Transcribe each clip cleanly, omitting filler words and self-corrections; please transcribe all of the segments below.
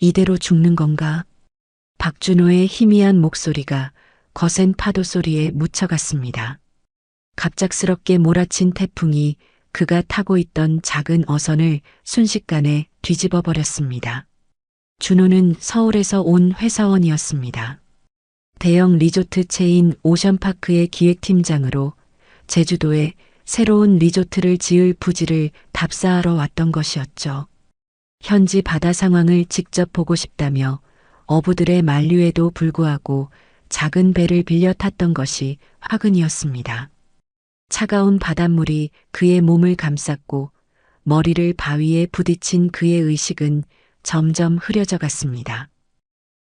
이대로 죽는 건가? 박준호의 희미한 목소리가 거센 파도 소리에 묻혀갔습니다. 갑작스럽게 몰아친 태풍이 그가 타고 있던 작은 어선을 순식간에 뒤집어 버렸습니다. 준호는 서울에서 온 회사원이었습니다. 대형 리조트 체인 오션파크의 기획팀장으로 제주도에 새로운 리조트를 지을 부지를 답사하러 왔던 것이었죠. 현지 바다 상황을 직접 보고 싶다며 어부들의 만류에도 불구하고 작은 배를 빌려 탔던 것이 화근이었습니다. 차가운 바닷물이 그의 몸을 감쌌고 머리를 바위에 부딪힌 그의 의식은 점점 흐려져 갔습니다.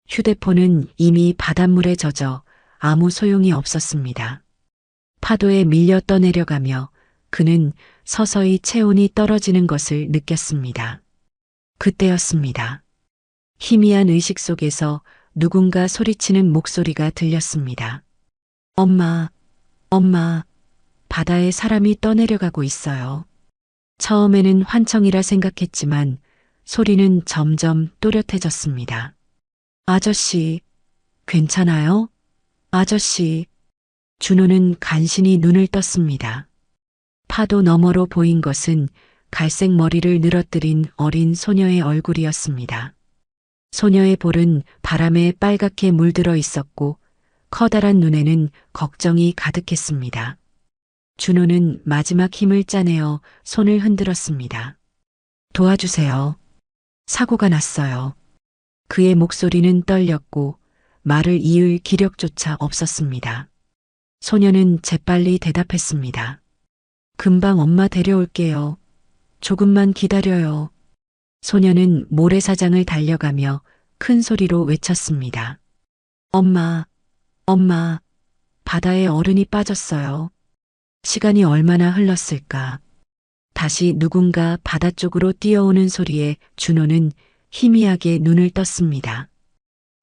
휴대폰은 이미 바닷물에 젖어 아무 소용이 없었습니다. 파도에 밀려 떠내려가며 그는 서서히 체온이 떨어지는 것을 느꼈습니다. 그때였습니다. 희미한 의식 속에서 누군가 소리치는 목소리가 들렸습니다. 엄마, 엄마, 바다에 사람이 떠내려가고 있어요. 처음에는 환청이라 생각했지만 소리는 점점 또렷해졌습니다. 아저씨, 괜찮아요? 아저씨. 준호는 간신히 눈을 떴습니다. 파도 너머로 보인 것은 갈색 머리를 늘어뜨린 어린 소녀의 얼굴이었습니다. 소녀의 볼은 바람에 빨갛게 물들어 있었고 커다란 눈에는 걱정이 가득했습니다. 준호는 마지막 힘을 짜내어 손을 흔들었습니다. 도와주세요. 사고가 났어요. 그의 목소리는 떨렸고 말을 이을 기력조차 없었습니다. 소녀는 재빨리 대답했습니다. 금방 엄마 데려올게요. 조금만 기다려요. 소녀는 모래사장을 달려가며 큰 소리로 외쳤습니다. 엄마, 엄마, 바다에 얼음이 빠졌어요. 시간이 얼마나 흘렀을까. 다시 누군가 바다 쪽으로 뛰어오는 소리에 준호는 희미하게 눈을 떴습니다.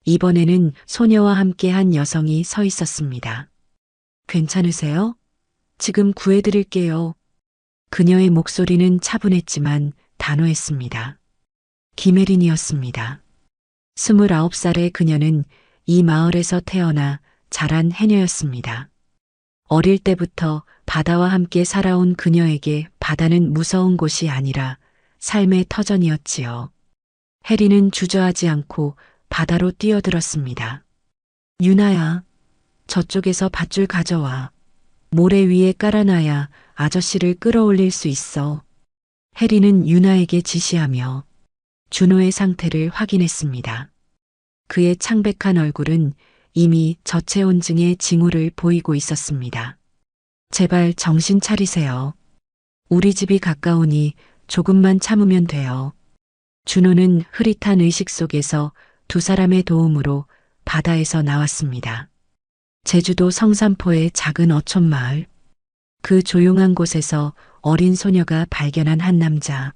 이번에는 소녀와 함께 한 여성이 서 있었습니다. 괜찮으세요? 지금 구해드릴게요. 그녀의 목소리는 차분했지만 단호했습니다. 김혜린이었습니다. 29살의 그녀는 이 마을에서 태어나 자란 해녀였습니다. 어릴 때부터 바다와 함께 살아온 그녀에게 바다는 무서운 곳이 아니라 삶의 터전이었지요. 혜리는 주저하지 않고 바다로 뛰어들었습니다. 유나야, 저쪽에서 밧줄 가져와. 모래 위에 깔아놔야 아저씨를 끌어올릴 수 있어. 혜리는 유나에게 지시하며 준호의 상태를 확인했습니다. 그의 창백한 얼굴은 이미 저체온증의 징후를 보이고 있었습니다. 제발 정신 차리세요. 우리 집이 가까우니 조금만 참으면 돼요. 준호는 흐릿한 의식 속에서 두 사람의 도움으로 바다에서 나왔습니다. 제주도 성산포의 작은 어촌마을. 그 조용한 곳에서 어린 소녀가 발견한 한 남자.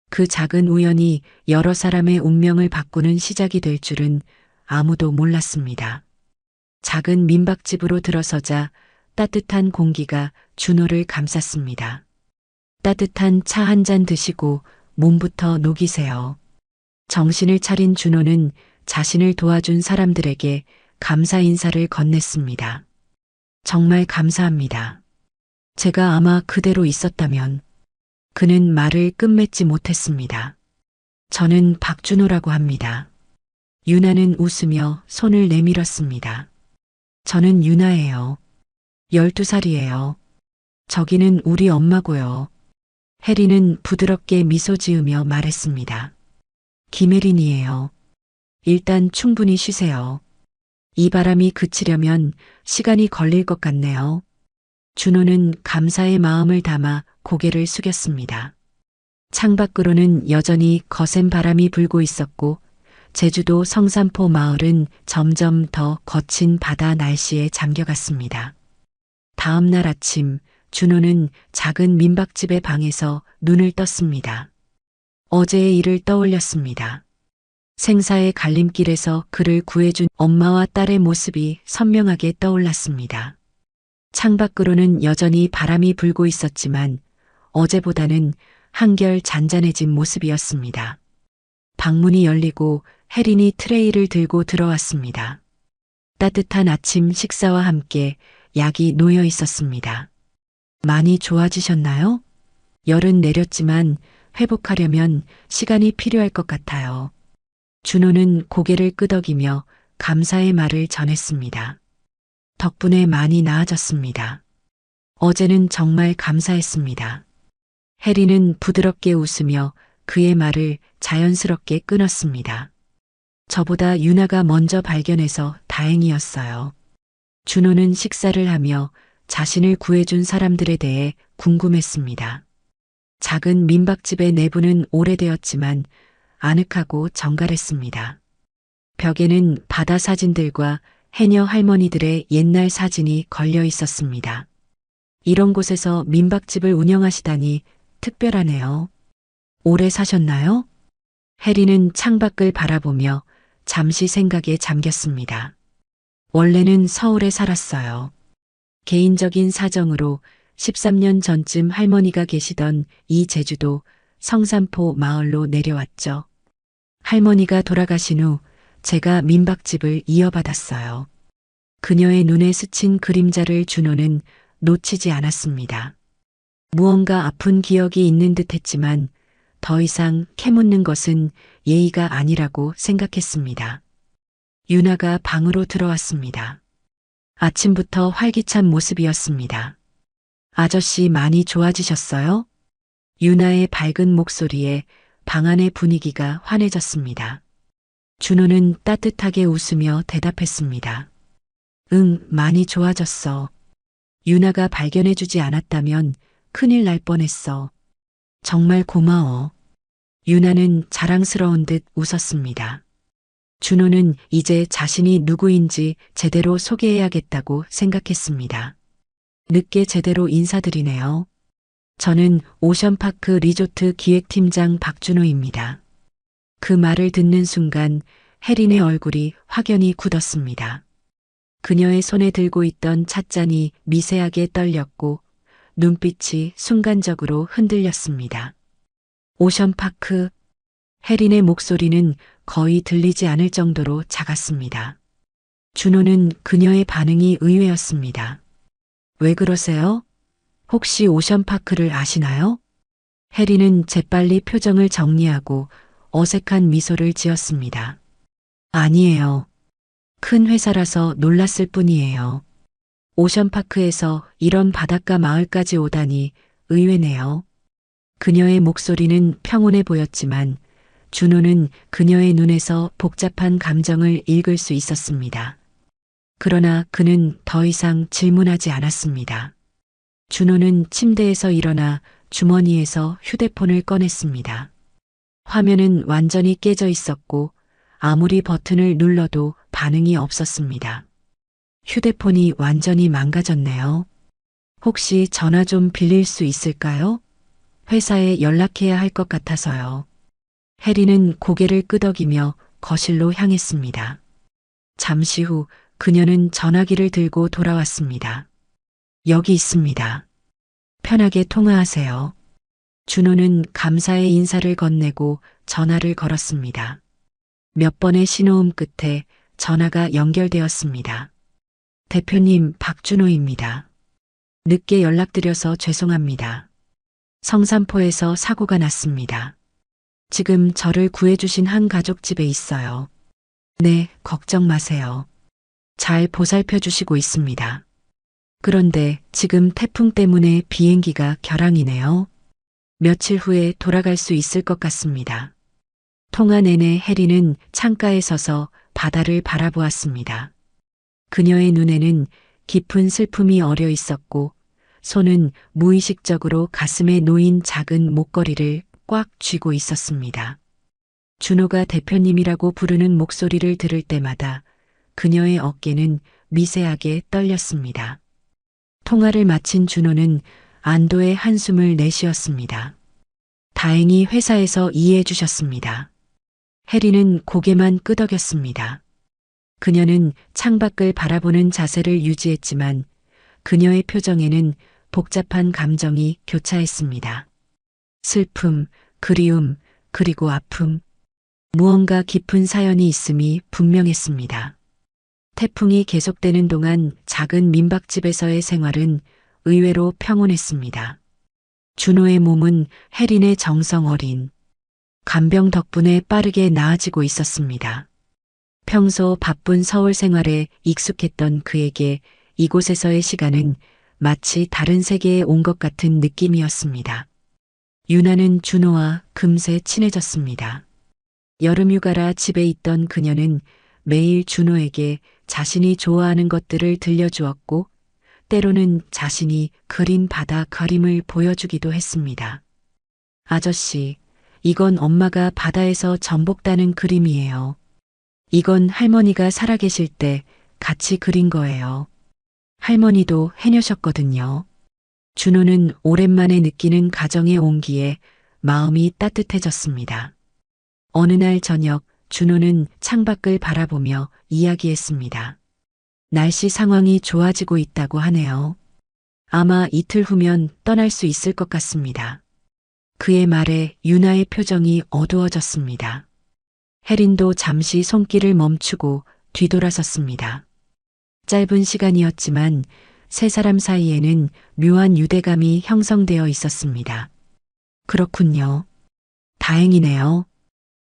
그 작은 우연이 여러 사람의 운명을 바꾸는 시작이 될 줄은 아무도 몰랐습니다. 작은 민박집으로 들어서자 따뜻한 공기가 준호를 감쌌습니다. 따뜻한 차 한 잔 드시고 몸부터 녹이세요. 정신을 차린 준호는 자신을 도와준 사람들에게 감사 인사를 건넸습니다. 정말 감사합니다. 제가 아마 그대로 있었다면. 그는 말을 끝맺지 못했습니다. 저는 박준호라고 합니다. 유나는 웃으며 손을 내밀었습니다. 저는 유나예요. 12살이에요. 저기는 우리 엄마고요. 혜리는 부드럽게 미소 지으며 말했습니다. 김혜린이에요. 일단 충분히 쉬세요. 이 바람이 그치려면 시간이 걸릴 것 같네요. 준호는 감사의 마음을 담아 고개를 숙였습니다. 창밖으로는 여전히 거센 바람이 불고 있었고 제주도 성산포 마을은 점점 더 거친 바다 날씨에 잠겨갔습니다. 다음 날 아침 준호는 작은 민박집의 방에서 눈을 떴습니다. 어제의 일을 떠올렸습니다. 생사의 갈림길에서 그를 구해준 엄마와 딸의 모습이 선명하게 떠올랐습니다. 창밖으로는 여전히 바람이 불고 있었지만 어제보다는 한결 잔잔해진 모습이었습니다. 방문이 열리고 혜린이 트레이를 들고 들어왔습니다. 따뜻한 아침 식사와 함께 약이 놓여 있었습니다. 많이 좋아지셨나요? 열은 내렸지만 회복하려면 시간이 필요할 것 같아요. 준호는 고개를 끄덕이며 감사의 말을 전했습니다. 덕분에 많이 나아졌습니다. 어제는 정말 감사했습니다. 혜리는 부드럽게 웃으며 그의 말을 자연스럽게 끊었습니다. 저보다 유나가 먼저 발견해서 다행이었어요. 준호는 식사를 하며 자신을 구해준 사람들에 대해 궁금했습니다. 작은 민박집의 내부는 오래되었지만 아늑하고 정갈했습니다. 벽에는 바다 사진들과 해녀 할머니들의 옛날 사진이 걸려 있었습니다. 이런 곳에서 민박집을 운영하시다니 특별하네요. 오래 사셨나요? 혜리는 창밖을 바라보며 잠시 생각에 잠겼습니다. 원래는 서울에 살았어요. 개인적인 사정으로 13년 전쯤 할머니가 계시던 이 제주도 성산포 마을로 내려왔죠. 할머니가 돌아가신 후 제가 민박집을 이어받았어요. 그녀의 눈에 스친 그림자를 준호는 놓치지 않았습니다. 무언가 아픈 기억이 있는 듯 했지만 더 이상 캐묻는 것은 예의가 아니라고 생각했습니다. 유나가 방으로 들어왔습니다. 아침부터 활기찬 모습이었습니다. 아저씨 많이 좋아지셨어요? 유나의 밝은 목소리에 방 안의 분위기가 환해졌습니다. 준호는 따뜻하게 웃으며 대답했습니다. 응, 많이 좋아졌어. 유나가 발견해주지 않았다면 큰일 날 뻔했어. 정말 고마워. 유나는 자랑스러운 듯 웃었습니다. 준호는 이제 자신이 누구인지 제대로 소개해야겠다고 생각했습니다. 늦게 제대로 인사드리네요. 저는 오션파크 리조트 기획팀장 박준호입니다. 그 말을 듣는 순간 혜린의 얼굴이 확연히 굳었습니다. 그녀의 손에 들고 있던 찻잔이 미세하게 떨렸고 눈빛이 순간적으로 흔들렸습니다. 오션파크. 혜린의 목소리는 거의 들리지 않을 정도로 작았습니다. 준호는 그녀의 반응이 의외였습니다. 왜 그러세요? 혹시 오션파크를 아시나요? 혜린은 재빨리 표정을 정리하고 어색한 미소를 지었습니다. 아니에요. 큰 회사라서 놀랐을 뿐이에요. 오션파크에서 이런 바닷가 마을까지 오다니 의외네요. 그녀의 목소리는 평온해 보였지만 준호는 그녀의 눈에서 복잡한 감정을 읽을 수 있었습니다. 그러나 그는 더 이상 질문하지 않았습니다. 준호는 침대에서 일어나 주머니에서 휴대폰을 꺼냈습니다. 화면은 완전히 깨져 있었고 아무리 버튼을 눌러도 반응이 없었습니다. 휴대폰이 완전히 망가졌네요. 혹시 전화 좀 빌릴 수 있을까요? 회사에 연락해야 할 것 같아서요. 혜리는 고개를 끄덕이며 거실로 향했습니다. 잠시 후 그녀는 전화기를 들고 돌아왔습니다. 여기 있습니다. 편하게 통화하세요. 준호는 감사의 인사를 건네고 전화를 걸었습니다. 몇 번의 신호음 끝에 전화가 연결되었습니다. 대표님, 박준호입니다. 늦게 연락드려서 죄송합니다. 성산포에서 사고가 났습니다. 지금 저를 구해주신 한 가족 집에 있어요. 네, 걱정 마세요. 잘 보살펴 주시고 있습니다. 그런데 지금 태풍 때문에 비행기가 결항이네요. 며칠 후에 돌아갈 수 있을 것 같습니다. 통화 내내 혜리는 창가에 서서 바다를 바라보았습니다. 그녀의 눈에는 깊은 슬픔이 어려 있었고 손은 무의식적으로 가슴에 놓인 작은 목걸이를 꽉 쥐고 있었습니다. 준호가 대표님이라고 부르는 목소리를 들을 때마다 그녀의 어깨는 미세하게 떨렸습니다. 통화를 마친 준호는 안도의 한숨을 내쉬었습니다. 다행히 회사에서 이해해 주셨습니다. 혜리는 고개만 끄덕였습니다. 그녀는 창밖을 바라보는 자세를 유지했지만 그녀의 표정에는 복잡한 감정이 교차했습니다. 슬픔, 그리움, 그리고 아픔. 무언가 깊은 사연이 있음이 분명했습니다. 태풍이 계속되는 동안 작은 민박집에서의 생활은 의외로 평온했습니다. 준호의 몸은 혜린의 정성 어린 간병 덕분에 빠르게 나아지고 있었습니다. 평소 바쁜 서울 생활에 익숙했던 그에게 이곳에서의 시간은 마치 다른 세계에 온 것 같은 느낌이었습니다. 유나는 준호와 금세 친해졌습니다. 여름휴가라 집에 있던 그녀는 매일 준호에게 자신이 좋아하는 것들을 들려주었고 때로는 자신이 그린 바다 그림을 보여주기도 했습니다. 아저씨, 이건 엄마가 바다에서 전복 따는 그림이에요. 이건 할머니가 살아계실 때 같이 그린 거예요. 할머니도 해녀셨거든요. 준호는 오랜만에 느끼는 가정의 온기에 마음이 따뜻해졌습니다. 어느 날 저녁 준호는 창밖을 바라보며 이야기했습니다. 날씨 상황이 좋아지고 있다고 하네요. 아마 이틀 후면 떠날 수 있을 것 같습니다. 그의 말에 유나의 표정이 어두워졌습니다. 혜린도 잠시 손길을 멈추고 뒤돌아섰습니다. 짧은 시간이었지만 세 사람 사이에는 묘한 유대감이 형성되어 있었습니다. 그렇군요. 다행이네요.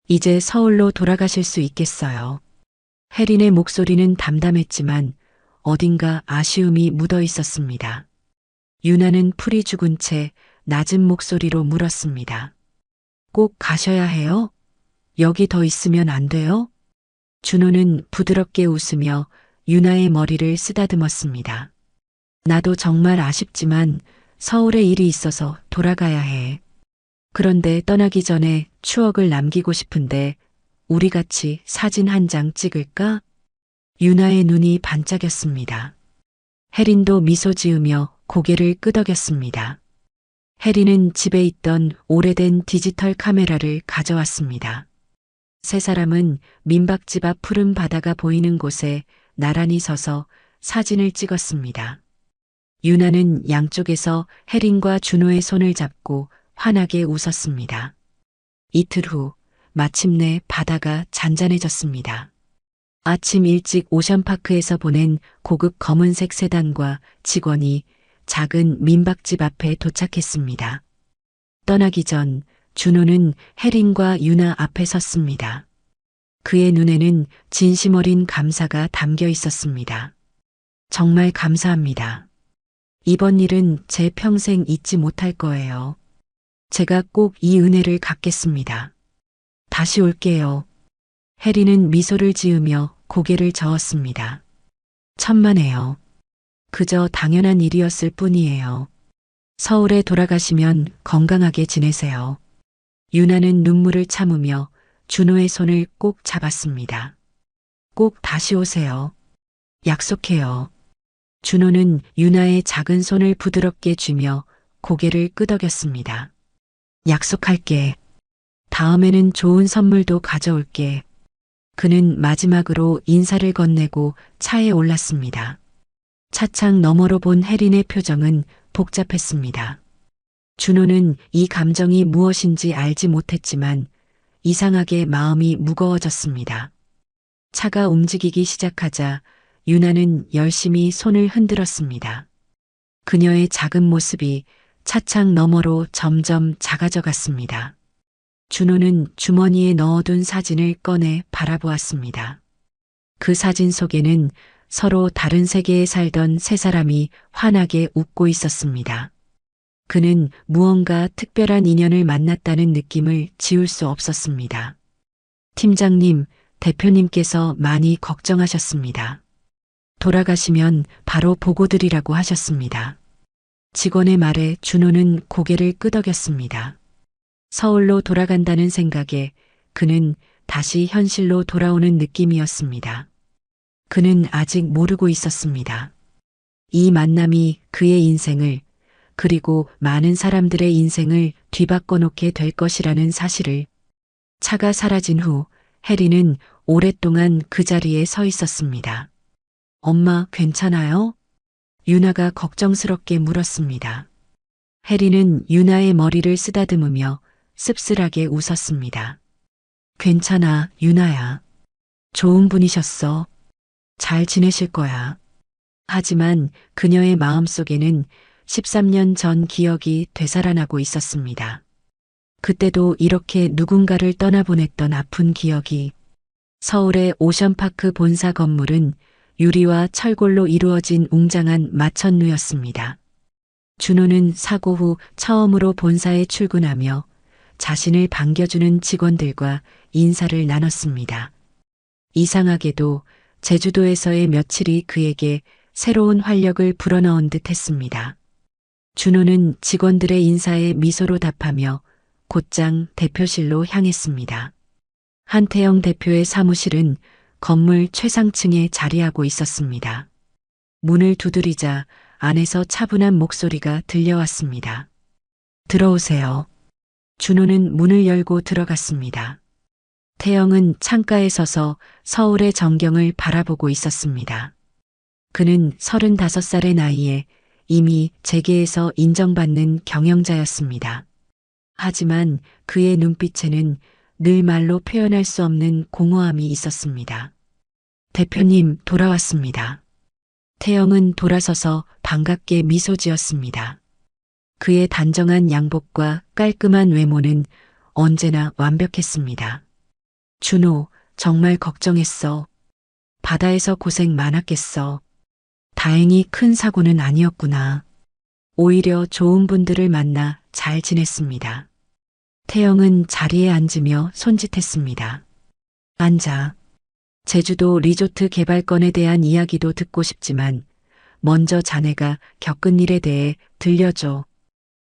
이제 서울로 돌아가실 수 있겠어요. 혜린의 목소리는 담담했지만 어딘가 아쉬움이 묻어 있었습니다. 유나는 풀이 죽은 채 낮은 목소리로 물었습니다. 꼭 가셔야 해요? 여기 더 있으면 안 돼요? 준호는 부드럽게 웃으며 유나의 머리를 쓰다듬었습니다. 나도 정말 아쉽지만 서울에 일이 있어서 돌아가야 해. 그런데 떠나기 전에 추억을 남기고 싶은데 우리 같이 사진 한 장 찍을까? 유나의 눈이 반짝였습니다. 혜린도 미소 지으며 고개를 끄덕였습니다. 혜린은 집에 있던 오래된 디지털 카메라를 가져왔습니다. 세 사람은 민박집 앞 푸른 바다가 보이는 곳에 나란히 서서 사진을 찍었습니다. 유나는 양쪽에서 혜린과 준호의 손을 잡고 환하게 웃었습니다. 이틀 후 마침내 바다가 잔잔해졌습니다. 아침 일찍 오션파크에서 보낸 고급 검은색 세단과 직원이 작은 민박집 앞에 도착했습니다. 떠나기 전 준호는 혜린과 유나 앞에 섰습니다. 그의 눈에는 진심 어린 감사가 담겨 있었습니다. 정말 감사합니다. 이번 일은 제 평생 잊지 못할 거예요. 제가 꼭 이 은혜를 갚겠습니다. 다시 올게요. 혜린은 미소를 지으며 고개를 저었습니다. 천만에요. 그저 당연한 일이었을 뿐이에요. 서울에 돌아가시면 건강하게 지내세요. 유나는 눈물을 참으며 준호의 손을 꼭 잡았습니다. 꼭 다시 오세요. 약속해요. 준호는 유나의 작은 손을 부드럽게 쥐며 고개를 끄덕였습니다. 약속할게. 다음에는 좋은 선물도 가져올게. 그는 마지막으로 인사를 건네고 차에 올랐습니다. 차창 너머로 본 혜린의 표정은 복잡했습니다. 준호는 이 감정이 무엇인지 알지 못했지만 이상하게 마음이 무거워졌습니다. 차가 움직이기 시작하자 유나는 열심히 손을 흔들었습니다. 그녀의 작은 모습이 차창 너머로 점점 작아져 갔습니다. 준호는 주머니에 넣어둔 사진을 꺼내 바라보았습니다. 그 사진 속에는 서로 다른 세계에 살던 세 사람이 환하게 웃고 있었습니다. 그는 무언가 특별한 인연을 만났다는 느낌을 지울 수 없었습니다. 팀장님, 대표님께서 많이 걱정하셨습니다. 돌아가시면 바로 보고드리라고 하셨습니다. 직원의 말에 준호는 고개를 끄덕였습니다. 서울로 돌아간다는 생각에 그는 다시 현실로 돌아오는 느낌이었습니다. 그는 아직 모르고 있었습니다. 이 만남이 그의 인생을 그리고 많은 사람들의 인생을 뒤바꿔 놓게 될 것이라는 사실을. 차가 사라진 후 혜린은 오랫동안 그 자리에 서 있었습니다. 엄마 괜찮아요? 유나가 걱정스럽게 물었습니다. 혜린은 유나의 머리를 쓰다듬으며 씁쓸하게 웃었습니다. 괜찮아, 유나야. 좋은 분이셨어. 잘 지내실 거야. 하지만 그녀의 마음속에는 13년 전 기억이 되살아나고 있었습니다. 그때도 이렇게 누군가를 떠나보냈던 아픈 기억이. 서울의 오션파크 본사 건물은 유리와 철골로 이루어진 웅장한 마천루였습니다. 준호는 사고 후 처음으로 본사에 출근하며 자신을 반겨주는 직원들과 인사를 나눴습니다. 이상하게도 제주도에서의 며칠이 그에게 새로운 활력을 불어넣은 듯 했습니다. 준호는 직원들의 인사에 미소로 답하며 곧장 대표실로 향했습니다. 한태영 대표의 사무실은 건물 최상층에 자리하고 있었습니다. 문을 두드리자 안에서 차분한 목소리가 들려왔습니다. 들어오세요. 준호는 문을 열고 들어갔습니다. 태영은 창가에 서서 서울의 전경을 바라보고 있었습니다. 그는 35살의 나이에 이미 재계에서 인정받는 경영자였습니다. 하지만 그의 눈빛에는 늘 말로 표현할 수 없는 공허함이 있었습니다. 대표님, 돌아왔습니다. 태영은 돌아서서 반갑게 미소 지었습니다. 그의 단정한 양복과 깔끔한 외모는 언제나 완벽했습니다. 준호, 정말 걱정했어. 바다에서 고생 많았겠어. 다행히 큰 사고는 아니었구나. 오히려 좋은 분들을 만나 잘 지냈습니다. 태영은 자리에 앉으며 손짓했습니다. 앉아. 제주도 리조트 개발건에 대한 이야기도 듣고 싶지만 먼저 자네가 겪은 일에 대해 들려줘.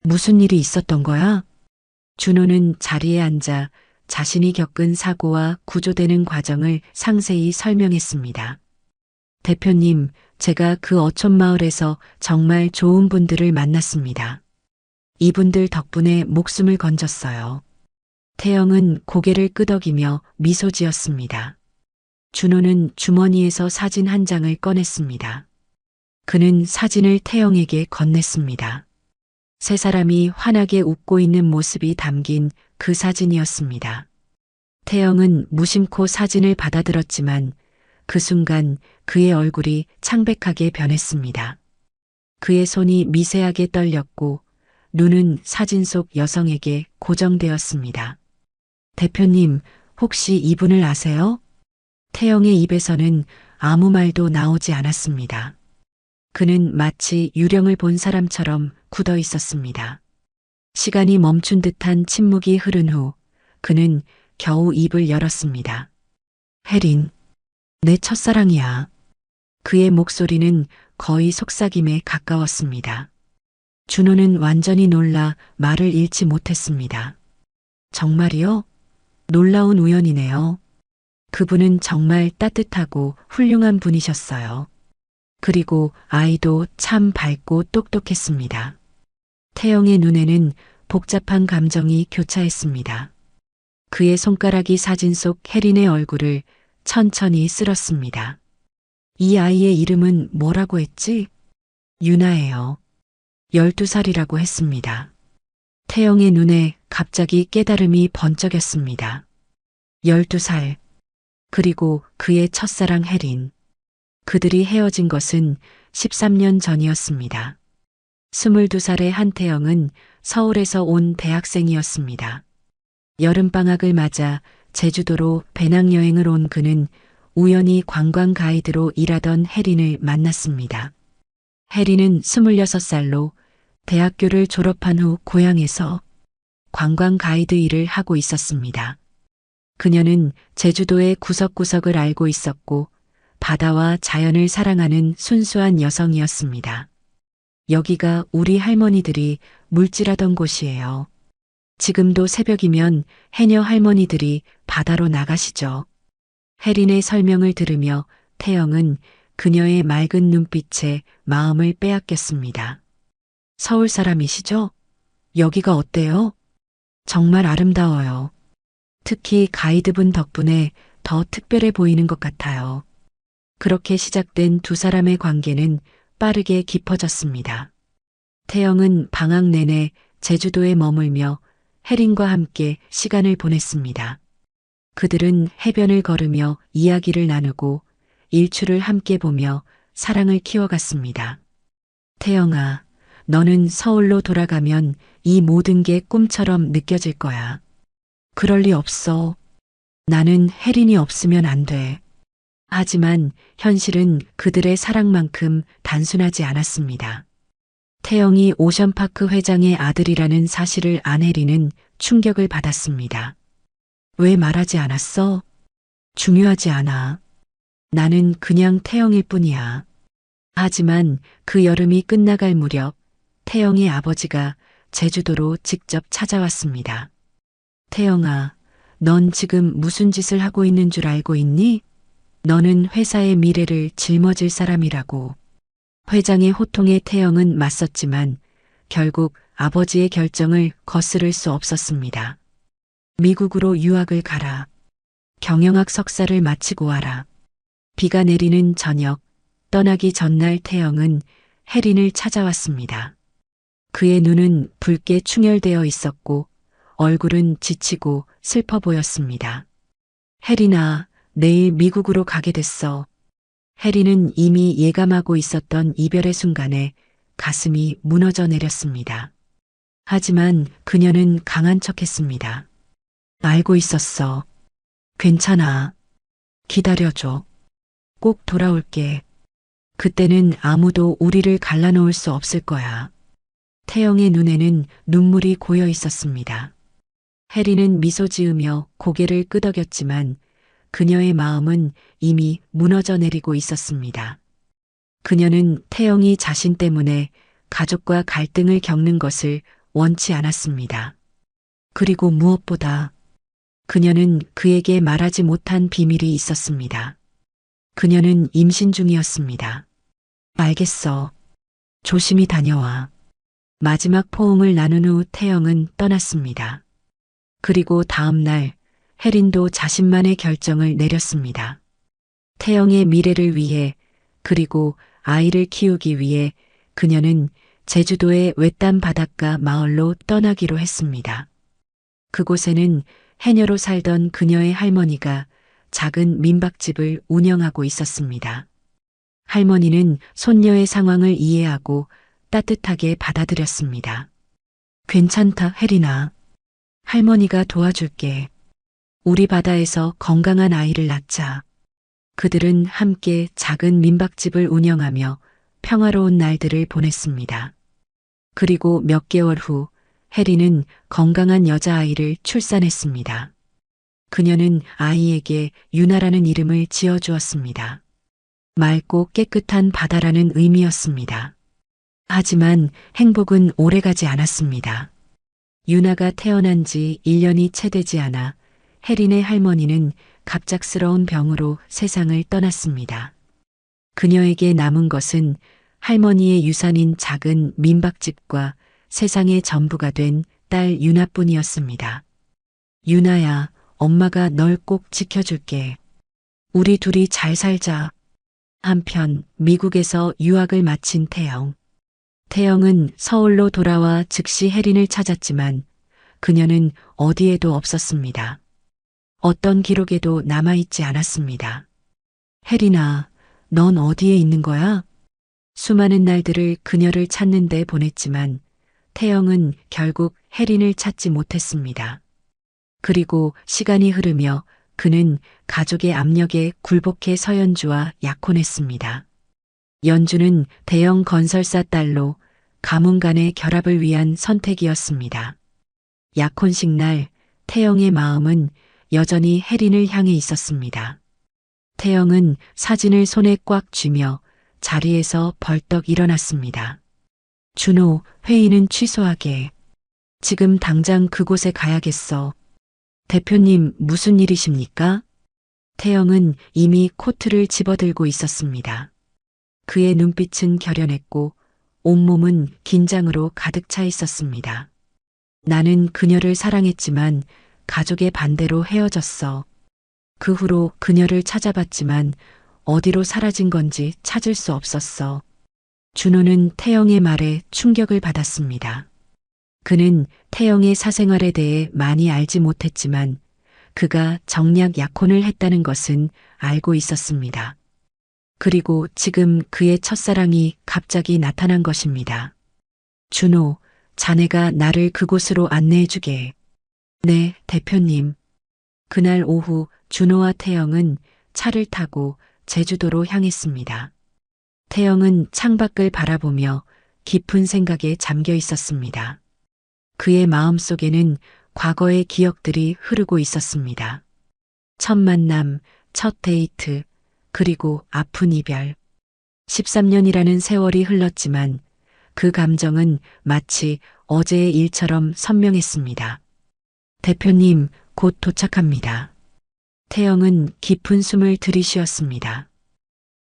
무슨 일이 있었던 거야? 준호는 자리에 앉아 자신이 겪은 사고와 구조되는 과정을 상세히 설명했습니다. 대표님, 제가 그 어촌마을에서 정말 좋은 분들을 만났습니다. 이분들 덕분에 목숨을 건졌어요. 태영은 고개를 끄덕이며 미소 지었습니다. 준호는 주머니에서 사진 한 장을 꺼냈습니다. 그는 사진을 태영에게 건넸습니다. 세 사람이 환하게 웃고 있는 모습이 담긴 그 사진이었습니다. 태영은 무심코 사진을 받아들었지만 그 순간 그의 얼굴이 창백하게 변했습니다. 그의 손이 미세하게 떨렸고 눈은 사진 속 여성에게 고정되었습니다. 대표님, 혹시 이분을 아세요? 태영의 입에서는 아무 말도 나오지 않았습니다. 그는 마치 유령을 본 사람처럼 굳어 있었습니다. 시간이 멈춘 듯한 침묵이 흐른 후 그는 겨우 입을 열었습니다. 혜린, 내 첫사랑이야. 그의 목소리는 거의 속삭임에 가까웠습니다. 준호는 완전히 놀라 말을 잃지 못했습니다. 정말이요? 놀라운 우연이네요. 그분은 정말 따뜻하고 훌륭한 분이셨어요. 그리고 아이도 참 밝고 똑똑했습니다. 태영의 눈에는 복잡한 감정이 교차했습니다. 그의 손가락이 사진 속 혜린의 얼굴을 천천히 쓸었습니다. 이 아이의 이름은 뭐라고 했지? 유나예요. 12살이라고 했습니다. 태영의 눈에 갑자기 깨달음이 번쩍였습니다. 12살. 그리고 그의 첫사랑 혜린. 그들이 헤어진 것은 13년 전이었습니다. 22살의 한태영은 서울에서 온 대학생이었습니다. 여름방학을 맞아 제주도로 배낭여행을 온 그는 우연히 관광 가이드로 일하던 혜린을 만났습니다. 혜린은 26살로 대학교를 졸업한 후 고향에서 관광 가이드 일을 하고 있었습니다. 그녀는 제주도의 구석구석을 알고 있었고 바다와 자연을 사랑하는 순수한 여성이었습니다. 여기가 우리 할머니들이 물질하던 곳이에요. 지금도 새벽이면 해녀 할머니들이 바다로 나가시죠. 혜린의 설명을 들으며 태영은 그녀의 맑은 눈빛에 마음을 빼앗겼습니다. 서울 사람이시죠? 여기가 어때요? 정말 아름다워요. 특히 가이드분 덕분에 더 특별해 보이는 것 같아요. 그렇게 시작된 두 사람의 관계는 빠르게 깊어졌습니다. 태영은 방학 내내 제주도에 머물며 혜린과 함께 시간을 보냈습니다. 그들은 해변을 걸으며 이야기를 나누고 일출을 함께 보며 사랑을 키워갔습니다. 태영아, 너는 서울로 돌아가면 이 모든 게 꿈처럼 느껴질 거야. 그럴 리 없어. 나는 혜린이 없으면 안 돼. 하지만 현실은 그들의 사랑만큼 단순하지 않았습니다. 태영이 오션파크 회장의 아들이라는 사실을 안 혜린은 충격을 받았습니다. 왜 말하지 않았어? 중요하지 않아. 나는 그냥 태영일 뿐이야. 하지만 그 여름이 끝나갈 무렵 태영의 아버지가 제주도로 직접 찾아왔습니다. 태영아, 넌 지금 무슨 짓을 하고 있는 줄 알고 있니? 너는 회사의 미래를 짊어질 사람이라고. 회장의 호통에 태영은 맞섰지만 결국 아버지의 결정을 거스를 수 없었습니다. 미국으로 유학을 가라. 경영학 석사를 마치고 와라. 비가 내리는 저녁, 떠나기 전날 태영은 혜린을 찾아왔습니다. 그의 눈은 붉게 충혈되어 있었고 얼굴은 지치고 슬퍼 보였습니다. 혜린아, 내일 미국으로 가게 됐어. 혜린은 이미 예감하고 있었던 이별의 순간에 가슴이 무너져 내렸습니다. 하지만 그녀는 강한 척했습니다. 알고 있었어. 괜찮아. 기다려줘. 꼭 돌아올게. 그때는 아무도 우리를 갈라놓을 수 없을 거야. 태영의 눈에는 눈물이 고여 있었습니다. 혜린은 미소 지으며 고개를 끄덕였지만 그녀의 마음은 이미 무너져 내리고 있었습니다. 그녀는 태영이 자신 때문에 가족과 갈등을 겪는 것을 원치 않았습니다. 그리고 무엇보다 그녀는 그에게 말하지 못한 비밀이 있었습니다. 그녀는 임신 중이었습니다. 알겠어. 조심히 다녀와. 마지막 포옹을 나눈 후 태영은 떠났습니다. 그리고 다음 날 혜린도 자신만의 결정을 내렸습니다. 태영의 미래를 위해 그리고 아이를 키우기 위해 그녀는 제주도의 외딴 바닷가 마을로 떠나기로 했습니다. 그곳에는 해녀로 살던 그녀의 할머니가 작은 민박집을 운영하고 있었습니다. 할머니는 손녀의 상황을 이해하고 따뜻하게 받아들였습니다. 괜찮다, 혜린아. 할머니가 도와줄게. 우리 바다에서 건강한 아이를 낳자. 그들은 함께 작은 민박집을 운영하며 평화로운 날들을 보냈습니다. 그리고 몇 개월 후 혜린은 건강한 여자아이를 출산했습니다. 그녀는 아이에게 유나라는 이름을 지어주었습니다. 맑고 깨끗한 바다라는 의미였습니다. 하지만 행복은 오래가지 않았습니다. 유나가 태어난 지 1년이 채 되지 않아 혜린의 할머니는 갑작스러운 병으로 세상을 떠났습니다. 그녀에게 남은 것은 할머니의 유산인 작은 민박집과 세상의 전부가 된 딸 유나뿐이었습니다. 유나야, 엄마가 널 꼭 지켜줄게. 우리 둘이 잘 살자. 한편 미국에서 유학을 마친 태영. 태영은 서울로 돌아와 즉시 혜린을 찾았지만 그녀는 어디에도 없었습니다. 어떤 기록에도 남아있지 않았습니다. 혜린아, 넌 어디에 있는 거야? 수많은 날들을 그녀를 찾는 데 보냈지만 태영은 결국 혜린을 찾지 못했습니다. 그리고 시간이 흐르며 그는 가족의 압력에 굴복해 서연주와 약혼했습니다. 연주는 대형 건설사 딸로 가문 간의 결합을 위한 선택이었습니다. 약혼식 날 태영의 마음은 여전히 혜린을 향해 있었습니다. 태영은 사진을 손에 꽉 쥐며 자리에서 벌떡 일어났습니다. 준호, 회의는 취소하게. 지금 당장 그곳에 가야겠어. 대표님, 무슨 일이십니까? 태영은 이미 코트를 집어들고 있었습니다. 그의 눈빛은 결연했고 온몸은 긴장으로 가득 차 있었습니다. 나는 그녀를 사랑했지만 가족의 반대로 헤어졌어. 그 후로 그녀를 찾아봤지만 어디로 사라진 건지 찾을 수 없었어. 준호는 태영의 말에 충격을 받았습니다. 그는 태영의 사생활에 대해 많이 알지 못했지만 그가 정략 약혼을 했다는 것은 알고 있었습니다. 그리고 지금 그의 첫사랑이 갑자기 나타난 것입니다. 준호, 자네가 나를 그곳으로 안내해주게 해. 네, 대표님. 그날 오후 준호와 태영은 차를 타고 제주도로 향했습니다. 태영은 창밖을 바라보며 깊은 생각에 잠겨 있었습니다. 그의 마음속에는 과거의 기억들이 흐르고 있었습니다. 첫 만남, 첫 데이트, 그리고 아픈 이별. 13년이라는 세월이 흘렀지만 그 감정은 마치 어제의 일처럼 선명했습니다. 대표님, 곧 도착합니다. 태영은 깊은 숨을 들이쉬었습니다.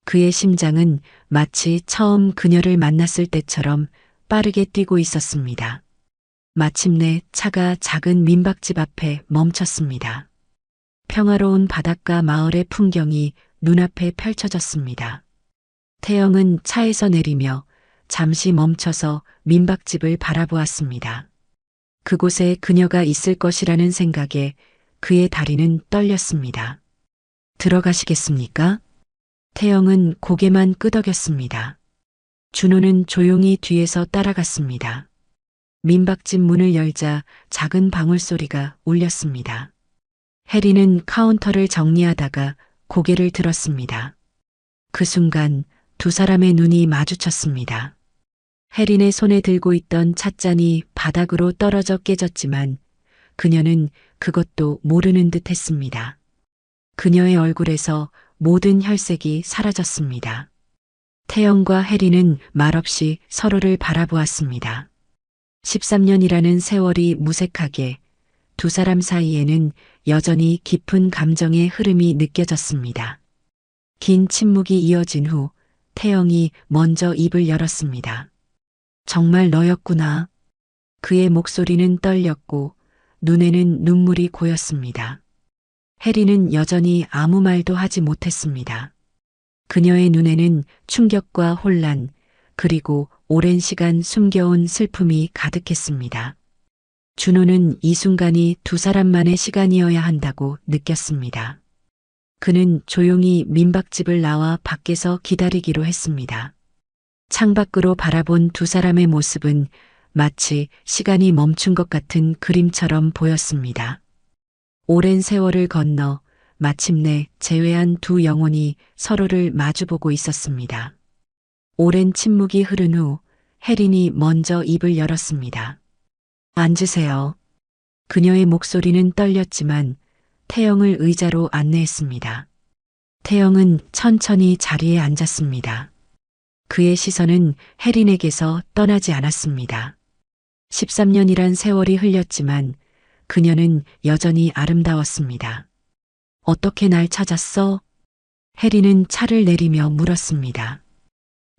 그의 심장은 마치 처음 그녀를 만났을 때처럼 빠르게 뛰고 있었습니다. 마침내 차가 작은 민박집 앞에 멈췄습니다. 평화로운 바닷가 마을의 풍경이 눈앞에 펼쳐졌습니다. 태영은 차에서 내리며 잠시 멈춰서 민박집을 바라보았습니다. 그곳에 그녀가 있을 것이라는 생각에 그의 다리는 떨렸습니다. 들어가시겠습니까? 태영은 고개만 끄덕였습니다. 준호는 조용히 뒤에서 따라갔습니다. 민박집 문을 열자 작은 방울소리가 울렸습니다. 혜리는 카운터를 정리하다가 고개를 들었습니다. 그 순간 두 사람의 눈이 마주쳤습니다. 혜린의 손에 들고 있던 찻잔이 바닥으로 떨어져 깨졌지만 그녀는 그것도 모르는 듯 했습니다. 그녀의 얼굴에서 모든 혈색이 사라졌습니다. 태영과 혜린은 말없이 서로를 바라보았습니다. 13년이라는 세월이 무색하게 두 사람 사이에는 여전히 깊은 감정의 흐름이 느껴졌습니다. 긴 침묵이 이어진 후 태영이 먼저 입을 열었습니다. 정말 너였구나. 그의 목소리는 떨렸고 눈에는 눈물이 고였습니다. 혜리는 여전히 아무 말도 하지 못했습니다. 그녀의 눈에는 충격과 혼란, 그리고 오랜 시간 숨겨온 슬픔이 가득했습니다. 준호는 이 순간이 두 사람만의 시간이어야 한다고 느꼈습니다. 그는 조용히 민박집을 나와 밖에서 기다리기로 했습니다. 창밖으로 바라본 두 사람의 모습은 마치 시간이 멈춘 것 같은 그림처럼 보였습니다. 오랜 세월을 건너 마침내 재회한 두 영혼이 서로를 마주보고 있었습니다. 오랜 침묵이 흐른 후 혜린이 먼저 입을 열었습니다. 앉으세요. 그녀의 목소리는 떨렸지만 태영을 의자로 안내했습니다. 태영은 천천히 자리에 앉았습니다. 그의 시선은 혜린에게서 떠나지 않았습니다. 13년이란 세월이 흘렸지만 그녀는 여전히 아름다웠습니다. 어떻게 날 찾았어? 혜린은 차를 내리며 물었습니다.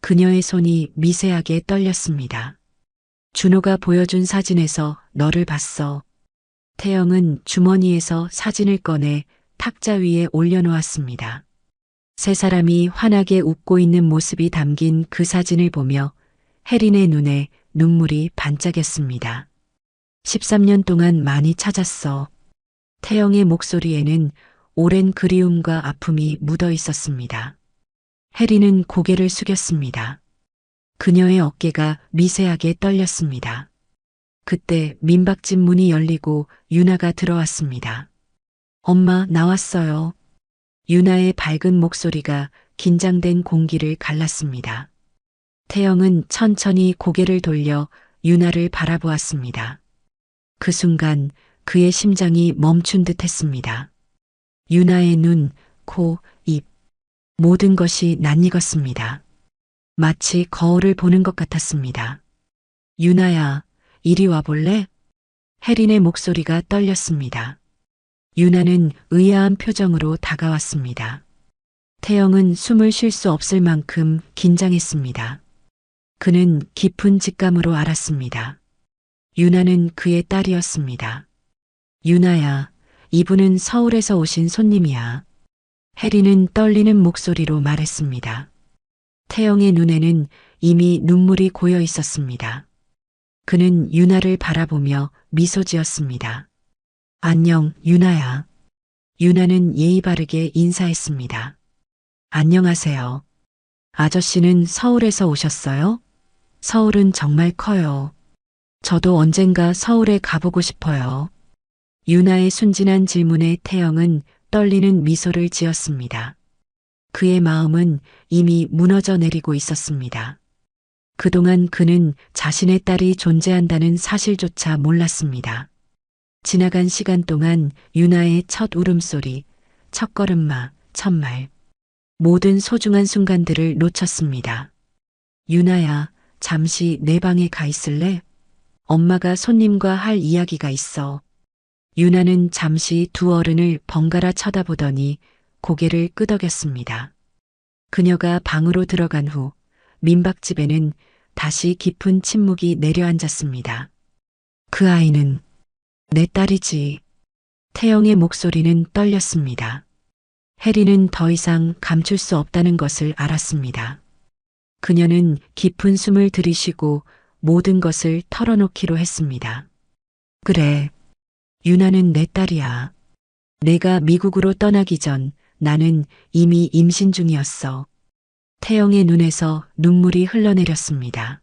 그녀의 손이 미세하게 떨렸습니다. 준호가 보여준 사진에서 너를 봤어. 태영은 주머니에서 사진을 꺼내 탁자 위에 올려놓았습니다. 세 사람이 환하게 웃고 있는 모습이 담긴 그 사진을 보며 혜린의 눈에 눈물이 반짝였습니다. 13년 동안 많이 찾았어. 태영의 목소리에는 오랜 그리움과 아픔이 묻어 있었습니다. 혜린은 고개를 숙였습니다. 그녀의 어깨가 미세하게 떨렸습니다. 그때 민박집 문이 열리고 유나가 들어왔습니다. 엄마, 나왔어요. 유나의 밝은 목소리가 긴장된 공기를 갈랐습니다. 태영은 천천히 고개를 돌려 유나를 바라보았습니다. 그 순간 그의 심장이 멈춘 듯 했습니다. 유나의 눈, 코, 입, 모든 것이 낯익었습니다. 마치 거울을 보는 것 같았습니다. 유나야, 이리 와볼래? 혜린의 목소리가 떨렸습니다. 유나는 의아한 표정으로 다가왔습니다. 태영은 숨을 쉴 수 없을 만큼 긴장했습니다. 그는 깊은 직감으로 알았습니다. 유나는 그의 딸이었습니다. 유나야, 이분은 서울에서 오신 손님이야. 혜린은 떨리는 목소리로 말했습니다. 태영의 눈에는 이미 눈물이 고여 있었습니다. 그는 유나를 바라보며 미소 지었습니다. 안녕, 유나야. 유나는 예의 바르게 인사했습니다. 안녕하세요. 아저씨는 서울에서 오셨어요? 서울은 정말 커요. 저도 언젠가 서울에 가보고 싶어요. 유나의 순진한 질문에 태영은 떨리는 미소를 지었습니다. 그의 마음은 이미 무너져 내리고 있었습니다. 그동안 그는 자신의 딸이 존재한다는 사실조차 몰랐습니다. 지나간 시간 동안 유나의 첫 울음소리, 첫 걸음마, 첫 말, 모든 소중한 순간들을 놓쳤습니다. 유나야, 잠시 내 방에 가 있을래? 엄마가 손님과 할 이야기가 있어. 유나는 잠시 두 어른을 번갈아 쳐다보더니 고개를 끄덕였습니다. 그녀가 방으로 들어간 후 민박집에는 다시 깊은 침묵이 내려앉았습니다. 그 아이는 내 딸이지. 태영의 목소리는 떨렸습니다. 혜리는 더 이상 감출 수 없다는 것을 알았습니다. 그녀는 깊은 숨을 들이쉬고 모든 것을 털어놓기로 했습니다. 그래, 유나는 내 딸이야. 내가 미국으로 떠나기 전 나는 이미 임신 중이었어. 태영의 눈에서 눈물이 흘러내렸습니다.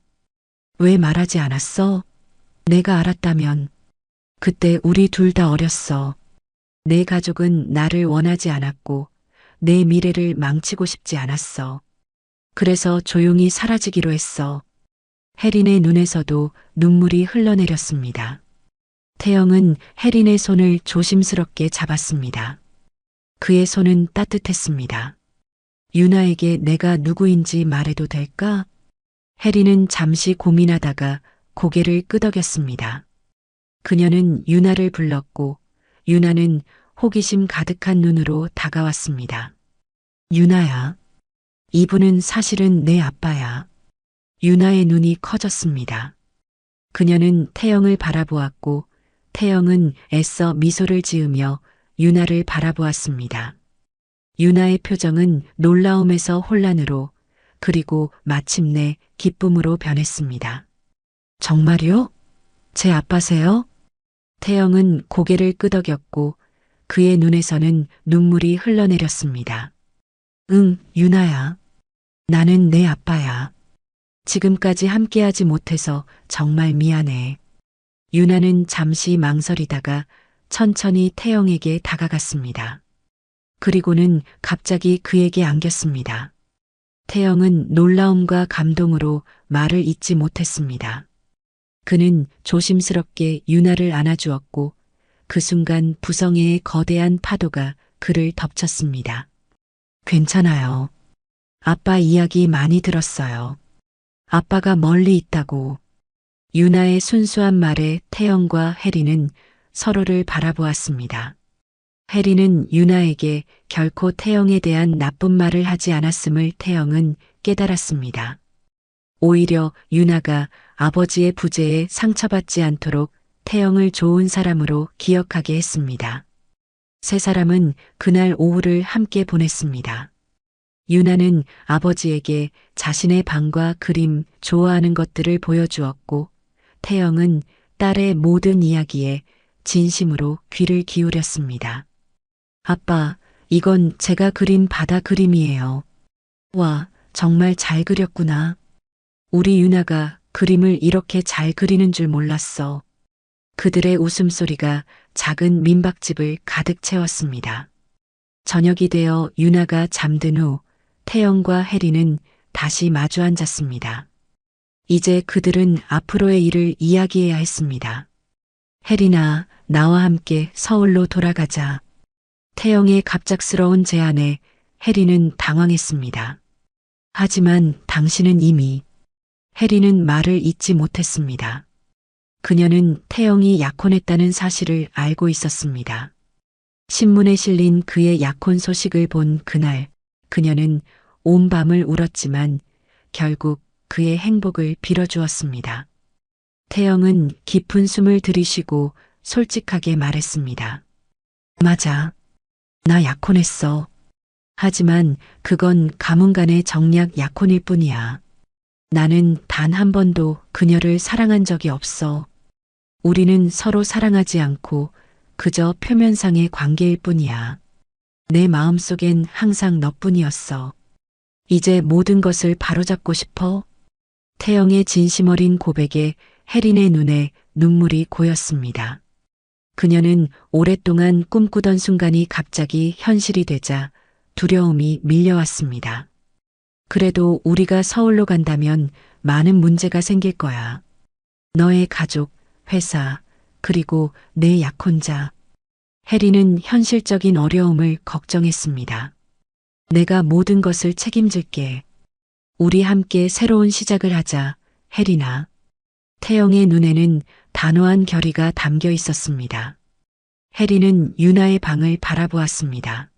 왜 말하지 않았어? 내가 알았다면. 그때 우리 둘 다 어렸어. 내 가족은 나를 원하지 않았고 내 미래를 망치고 싶지 않았어. 그래서 조용히 사라지기로 했어. 혜린의 눈에서도 눈물이 흘러내렸습니다. 태영은 혜린의 손을 조심스럽게 잡았습니다. 그의 손은 따뜻했습니다. 유나에게 내가 누구인지 말해도 될까? 혜린은 잠시 고민하다가 고개를 끄덕였습니다. 그녀는 유나를 불렀고 유나는 호기심 가득한 눈으로 다가왔습니다. 유나야, 이분은 사실은 내 아빠야. 유나의 눈이 커졌습니다. 그녀는 태영을 바라보았고 태영은 애써 미소를 지으며 유나를 바라보았습니다. 유나의 표정은 놀라움에서 혼란으로 그리고 마침내 기쁨으로 변했습니다. 정말요? 제 아빠세요? 태영은 고개를 끄덕였고 그의 눈에서는 눈물이 흘러내렸습니다. 응, 유나야. 나는 내 아빠야. 지금까지 함께하지 못해서 정말 미안해. 유나는 잠시 망설이다가 천천히 태영에게 다가갔습니다. 그리고는 갑자기 그에게 안겼습니다. 태영은 놀라움과 감동으로 말을 잇지 못했습니다. 그는 조심스럽게 유나를 안아주었고 그 순간 부성애의 거대한 파도가 그를 덮쳤습니다. 괜찮아요. 아빠 이야기 많이 들었어요. 아빠가 멀리 있다고. 유나의 순수한 말에 태영과 혜리는 서로를 바라보았습니다. 혜리는 유나에게 결코 태영에 대한 나쁜 말을 하지 않았음을 태영은 깨달았습니다. 오히려 유나가 아버지의 부재에 상처받지 않도록 태영을 좋은 사람으로 기억하게 했습니다. 세 사람은 그날 오후를 함께 보냈습니다. 유나는 아버지에게 자신의 방과 그림, 좋아하는 것들을 보여주었고 태영은 딸의 모든 이야기에 진심으로 귀를 기울였습니다. 아빠, 이건 제가 그린 바다 그림이에요. 와, 정말 잘 그렸구나. 우리 유나가 그림을 이렇게 잘 그리는 줄 몰랐어. 그들의 웃음소리가 작은 민박집을 가득 채웠습니다. 저녁이 되어 유나가 잠든 후 태영과 혜리는 다시 마주 앉았습니다. 이제 그들은 앞으로의 일을 이야기해야 했습니다. 혜리나, 나와 함께 서울로 돌아가자. 태영의 갑작스러운 제안에 혜리는 당황했습니다. 하지만 당신은 이미. 혜리는 말을 잇지 못했습니다. 그녀는 태영이 약혼했다는 사실을 알고 있었습니다. 신문에 실린 그의 약혼 소식을 본 그날, 그녀는 온 밤을 울었지만 결국 그의 행복을 빌어주었습니다. 태영은 깊은 숨을 들이쉬고 솔직하게 말했습니다. 맞아. 나 약혼했어. 하지만 그건 가문 간의 정략 약혼일 뿐이야. 나는 단 한 번도 그녀를 사랑한 적이 없어. 우리는 서로 사랑하지 않고 그저 표면상의 관계일 뿐이야. 내 마음속엔 항상 너뿐이었어. 이제 모든 것을 바로잡고 싶어. 태영의 진심 어린 고백에 혜린의 눈에 눈물이 고였습니다. 그녀는 오랫동안 꿈꾸던 순간이 갑자기 현실이 되자 두려움이 밀려왔습니다. 그래도 우리가 서울로 간다면 많은 문제가 생길 거야. 너의 가족, 회사, 그리고 내 약혼자. 혜리는 현실적인 어려움을 걱정했습니다. 내가 모든 것을 책임질게. 우리 함께 새로운 시작을 하자, 혜리나. 태영의 눈에는 단호한 결의가 담겨 있었습니다. 혜리는 유나의 방을 바라보았습니다.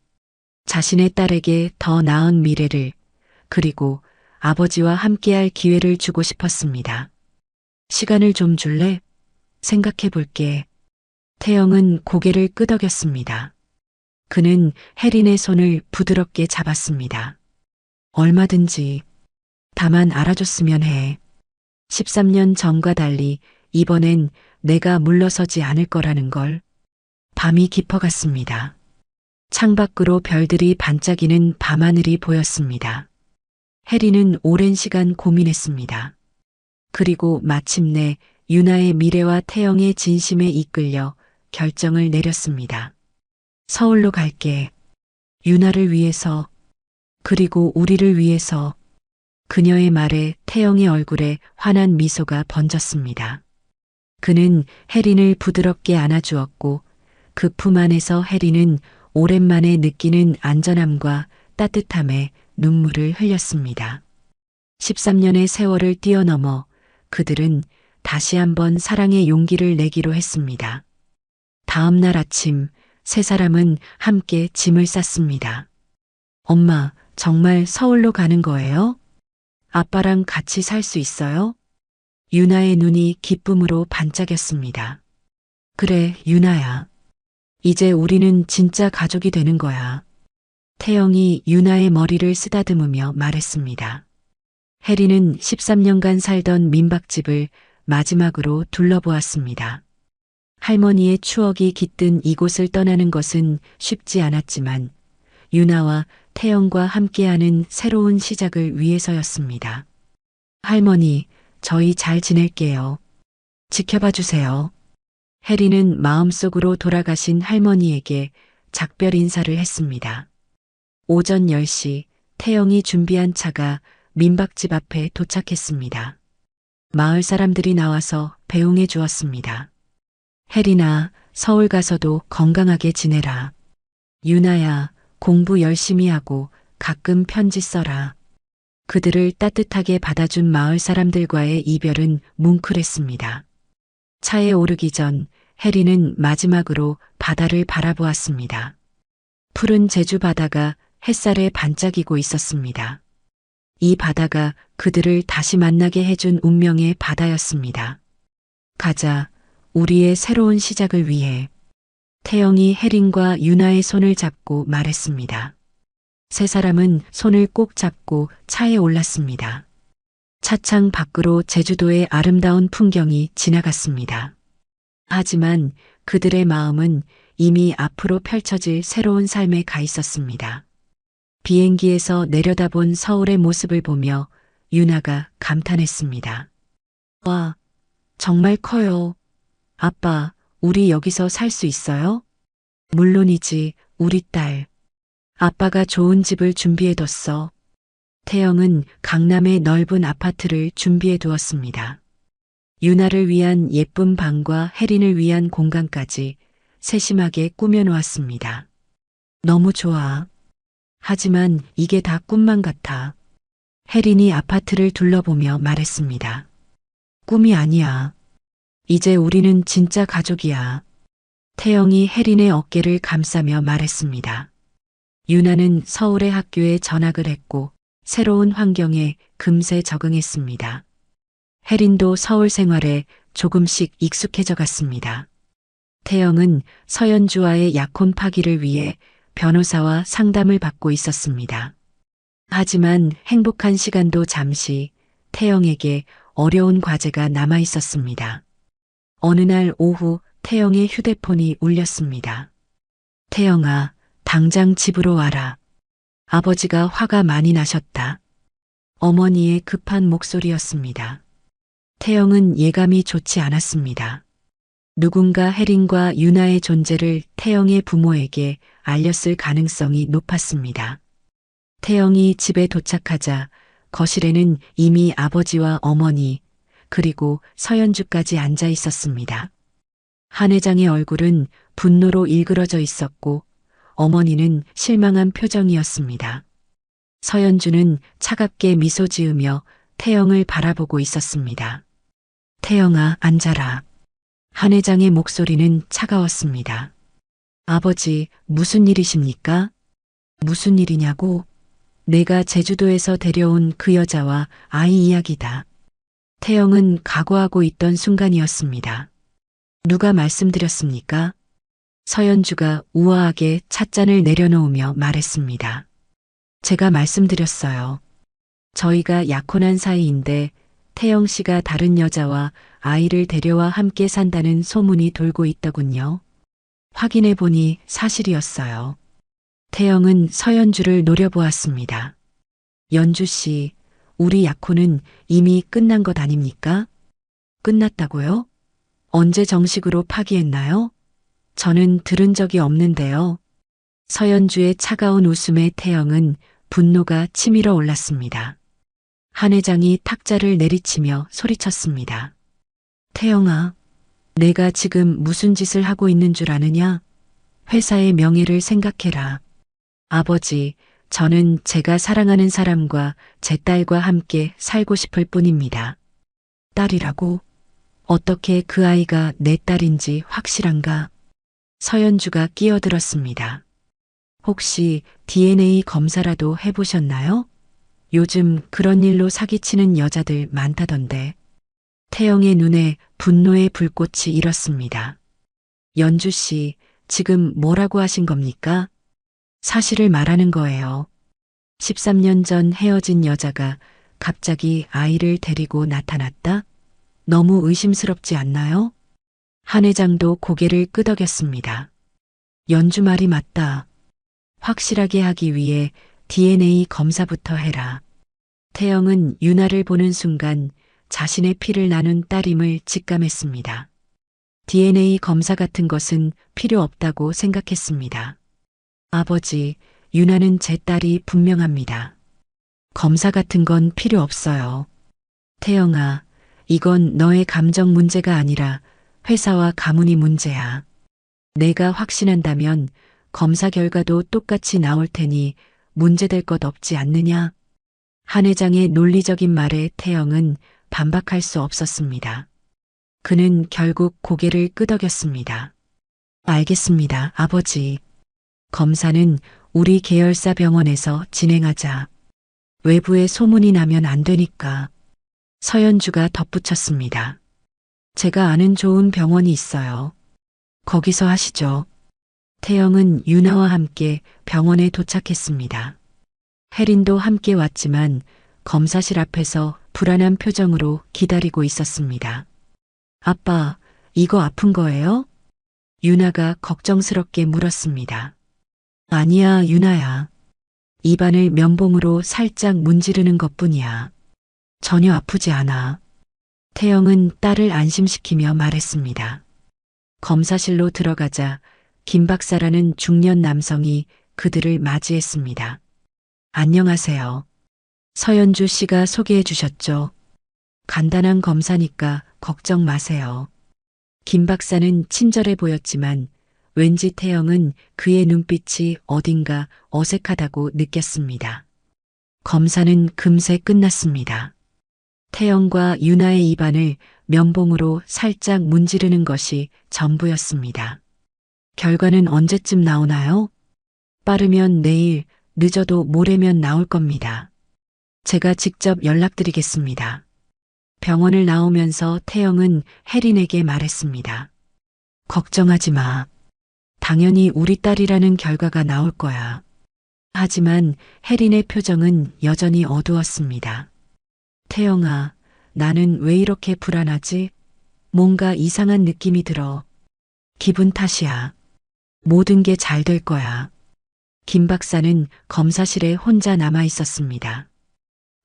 자신의 딸에게 더 나은 미래를, 그리고 아버지와 함께할 기회를 주고 싶었습니다. 시간을 좀 줄래? 생각해 볼게. 태영은 고개를 끄덕였습니다. 그는 혜린의 손을 부드럽게 잡았습니다. 얼마든지. 다만 알아줬으면 해. 13년 전과 달리 이번엔 내가 물러서지 않을 거라는 걸. 밤이 깊어갔습니다. 창밖으로 별들이 반짝이는 밤하늘이 보였습니다. 혜리는 오랜 시간 고민했습니다. 그리고 마침내 유나의 미래와 태영의 진심에 이끌려 결정을 내렸습니다. 서울로 갈게. 유나를 위해서, 그리고 우리를 위해서. 그녀의 말에 태영의 얼굴에 환한 미소가 번졌습니다. 그는 혜린을 부드럽게 안아주었고 그 품 안에서 혜린은 오랜만에 느끼는 안전함과 따뜻함에 눈물을 흘렸습니다. 13년의 세월을 뛰어넘어 그들은 다시 한번 사랑의 용기를 내기로 했습니다. 다음 날 아침 세 사람은 함께 짐을 쌌습니다. 엄마, 정말 서울로 가는 거예요? 아빠랑 같이 살 수 있어요? 유나의 눈이 기쁨으로 반짝였습니다. 그래, 유나야. 이제 우리는 진짜 가족이 되는 거야. 태영이 유나의 머리를 쓰다듬으며 말했습니다. 혜리는 13년간 살던 민박집을 마지막으로 둘러보았습니다. 할머니의 추억이 깃든 이곳을 떠나는 것은 쉽지 않았지만 유나와 태영과 함께하는 새로운 시작을 위해서였습니다. 할머니, 저희 잘 지낼게요. 지켜봐 주세요. 혜리는 마음속으로 돌아가신 할머니에게 작별 인사를 했습니다. 오전 10시 태영이 준비한 차가 민박집 앞에 도착했습니다. 마을 사람들이 나와서 배웅해 주었습니다. 혜리나, 서울 가서도 건강하게 지내라. 유나야, 공부 열심히 하고 가끔 편지 써라. 그들을 따뜻하게 받아준 마을 사람들과의 이별은 뭉클했습니다. 차에 오르기 전 혜리는 마지막으로 바다를 바라보았습니다. 푸른 제주 바다가 햇살에 반짝이고 있었습니다. 이 바다가 그들을 다시 만나게 해준 운명의 바다였습니다. 가자, 우리의 새로운 시작을 위해. 태영이 혜린과 유나의 손을 잡고 말했습니다. 세 사람은 손을 꼭 잡고 차에 올랐습니다. 차창 밖으로 제주도의 아름다운 풍경이 지나갔습니다. 하지만 그들의 마음은 이미 앞으로 펼쳐질 새로운 삶에 가 있었습니다. 비행기에서 내려다본 서울의 모습을 보며 유나가 감탄했습니다. 와, 정말 커요. 아빠, 우리 여기서 살 수 있어요? 물론이지, 우리 딸. 아빠가 좋은 집을 준비해뒀어. 태영은 강남의 넓은 아파트를 준비해 두었습니다. 유나를 위한 예쁜 방과 혜린을 위한 공간까지 세심하게 꾸며놓았습니다. 너무 좋아. 하지만 이게 다 꿈만 같아. 혜린이 아파트를 둘러보며 말했습니다. 꿈이 아니야. 이제 우리는 진짜 가족이야. 태영이 혜린의 어깨를 감싸며 말했습니다. 유나는 서울의 학교에 전학을 했고 새로운 환경에 금세 적응했습니다. 혜린도 서울 생활에 조금씩 익숙해져 갔습니다. 태영은 서연주와의 약혼 파기를 위해 변호사와 상담을 받고 있었습니다. 하지만 행복한 시간도 잠시 태영에게 어려운 과제가 남아 있었습니다. 어느 날 오후 태영의 휴대폰이 울렸습니다. 태영아, 당장 집으로 와라. 아버지가 화가 많이 나셨다. 어머니의 급한 목소리였습니다. 태영은 예감이 좋지 않았습니다. 누군가 혜린과 유나의 존재를 태영의 부모에게 알렸을 가능성이 높았습니다. 태영이 집에 도착하자 거실에는 이미 아버지와 어머니 그리고 서연주까지 앉아 있었습니다. 한 회장의 얼굴은 분노로 일그러져 있었고 어머니는 실망한 표정이었습니다. 서연주는 차갑게 미소 지으며 태영을 바라보고 있었습니다. 태영아, 앉아라. 한 회장의 목소리는 차가웠습니다. 아버지, 무슨 일이십니까? 무슨 일이냐고? 내가 제주도에서 데려온 그 여자와 아이 이야기다. 태영은 각오하고 있던 순간이었습니다. 누가 말씀드렸습니까? 서연주가 우아하게 찻잔을 내려놓으며 말했습니다. 제가 말씀드렸어요. 저희가 약혼한 사이인데 태영 씨가 다른 여자와 아이를 데려와 함께 산다는 소문이 돌고 있더군요. 확인해 보니 사실이었어요. 태영은 서연주를 노려보았습니다. 연주 씨, 우리 약혼은 이미 끝난 것 아닙니까? 끝났다고요? 언제 정식으로 파기했나요? 저는 들은 적이 없는데요. 서연주의 차가운 웃음에 태영은 분노가 치밀어 올랐습니다. 한 회장이 탁자를 내리치며 소리쳤습니다. 태영아, 내가 지금 무슨 짓을 하고 있는 줄 아느냐? 회사의 명예를 생각해라. 아버지, 저는 제가 사랑하는 사람과 제 딸과 함께 살고 싶을 뿐입니다. 딸이라고? 어떻게 그 아이가 내 딸인지 확실한가? 서연주가 끼어들었습니다. 혹시 DNA 검사라도 해보셨나요? 요즘 그런 일로 사기치는 여자들 많다던데. 태영의 눈에 분노의 불꽃이 일었습니다. 연주 씨, 지금 뭐라고 하신 겁니까? 사실을 말하는 거예요. 13년 전 헤어진 여자가 갑자기 아이를 데리고 나타났다? 너무 의심스럽지 않나요? 한 회장도 고개를 끄덕였습니다. 연주 말이 맞다. 확실하게 하기 위해 DNA 검사부터 해라. 태영은 유나를 보는 순간 자신의 피를 나눈 딸임을 직감했습니다. DNA 검사 같은 것은 필요 없다고 생각했습니다. 아버지, 유나는 제 딸이 분명합니다. 검사 같은 건 필요 없어요. 태영아, 이건 너의 감정 문제가 아니라 회사와 가문이 문제야. 내가 확신한다면 검사 결과도 똑같이 나올 테니 문제될 것 없지 않느냐? 한 회장의 논리적인 말에 태영은 반박할 수 없었습니다. 그는 결국 고개를 끄덕였습니다. 알겠습니다, 아버지. 검사는 우리 계열사 병원에서 진행하자. 외부에 소문이 나면 안 되니까. 서연주가 덧붙였습니다. 제가 아는 좋은 병원이 있어요. 거기서 하시죠. 태영은 유나와 함께 병원에 도착했습니다. 혜린도 함께 왔지만 검사실 앞에서 불안한 표정으로 기다리고 있었습니다. 아빠, 이거 아픈 거예요? 유나가 걱정스럽게 물었습니다. 아니야, 유나야. 입안을 면봉으로 살짝 문지르는 것뿐이야. 전혀 아프지 않아. 태영은 딸을 안심시키며 말했습니다. 검사실로 들어가자 김 박사라는 중년 남성이 그들을 맞이했습니다. 안녕하세요. 서연주 씨가 소개해 주셨죠. 간단한 검사니까 걱정 마세요. 김 박사는 친절해 보였지만 왠지 태영은 그의 눈빛이 어딘가 어색하다고 느꼈습니다. 검사는 금세 끝났습니다. 태영과 유나의 입안을 면봉으로 살짝 문지르는 것이 전부였습니다. 결과는 언제쯤 나오나요? 빠르면 내일, 늦어도 모레면 나올 겁니다. 제가 직접 연락드리겠습니다. 병원을 나오면서 태영은 혜린에게 말했습니다. 걱정하지 마. 당연히 우리 딸이라는 결과가 나올 거야. 하지만 혜린의 표정은 여전히 어두웠습니다. 태영아, 나는 왜 이렇게 불안하지? 뭔가 이상한 느낌이 들어. 기분 탓이야. 모든 게 잘 될 거야. 김 박사는 검사실에 혼자 남아 있었습니다.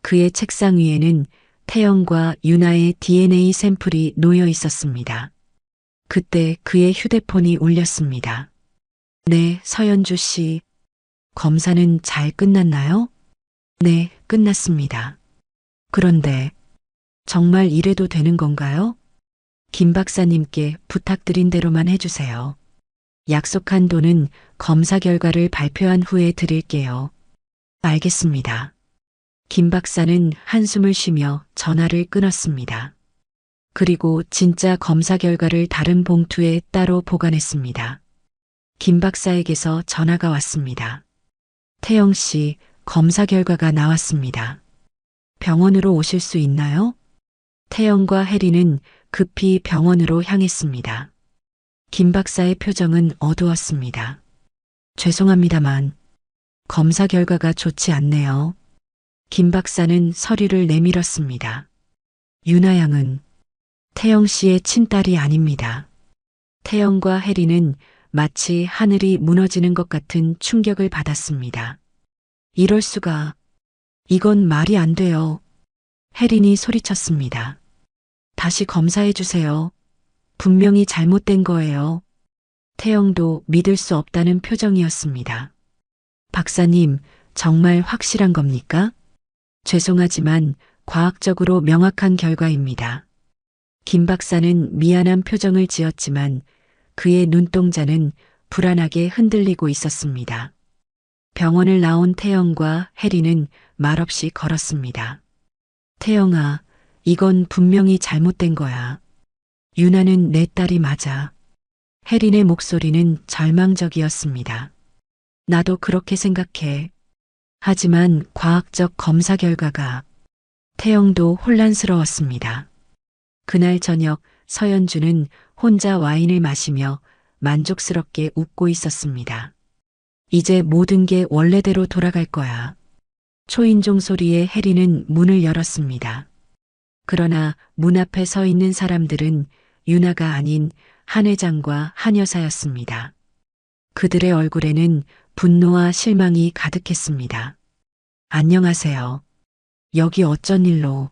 그의 책상 위에는 태영과 유나의 DNA 샘플이 놓여 있었습니다. 그때 그의 휴대폰이 울렸습니다. 네, 서연주 씨. 검사는 잘 끝났나요? 네, 끝났습니다. 그런데 정말 이래도 되는 건가요? 김 박사님께 부탁드린 대로만 해주세요. 약속한 돈은 검사 결과를 발표한 후에 드릴게요. 알겠습니다. 김 박사는 한숨을 쉬며 전화를 끊었습니다. 그리고 진짜 검사 결과를 다른 봉투에 따로 보관했습니다. 김 박사에게서 전화가 왔습니다. 태영 씨, 검사 결과가 나왔습니다. 병원으로 오실 수 있나요? 태영과 혜리는 급히 병원으로 향했습니다. 김 박사의 표정은 어두웠습니다. 죄송합니다만 검사 결과가 좋지 않네요. 김 박사는 서류를 내밀었습니다. 유나 양은 태영 씨의 친딸이 아닙니다. 태영과 혜리는 마치 하늘이 무너지는 것 같은 충격을 받았습니다. 이럴 수가. 이건 말이 안 돼요. 혜린이 소리쳤습니다. 다시 검사해 주세요. 분명히 잘못된 거예요. 태영도 믿을 수 없다는 표정이었습니다. 박사님, 정말 확실한 겁니까? 죄송하지만 과학적으로 명확한 결과입니다. 김 박사는 미안한 표정을 지었지만 그의 눈동자는 불안하게 흔들리고 있었습니다. 병원을 나온 태영과 혜리는 말없이 걸었습니다. 태영아, 이건 분명히 잘못된 거야. 유나는 내 딸이 맞아. 혜린의 목소리는 절망적이었습니다. 나도 그렇게 생각해. 하지만 과학적 검사 결과가. 태영도 혼란스러웠습니다. 그날 저녁 서연주는 혼자 와인을 마시며 만족스럽게 웃고 있었습니다. 이제 모든 게 원래대로 돌아갈 거야. 초인종 소리에 혜리는 문을 열었습니다. 그러나 문 앞에 서 있는 사람들은 유나가 아닌 한 회장과 한 여사였습니다. 그들의 얼굴에는 분노와 실망이 가득했습니다. 안녕하세요. 여기 어쩐 일로?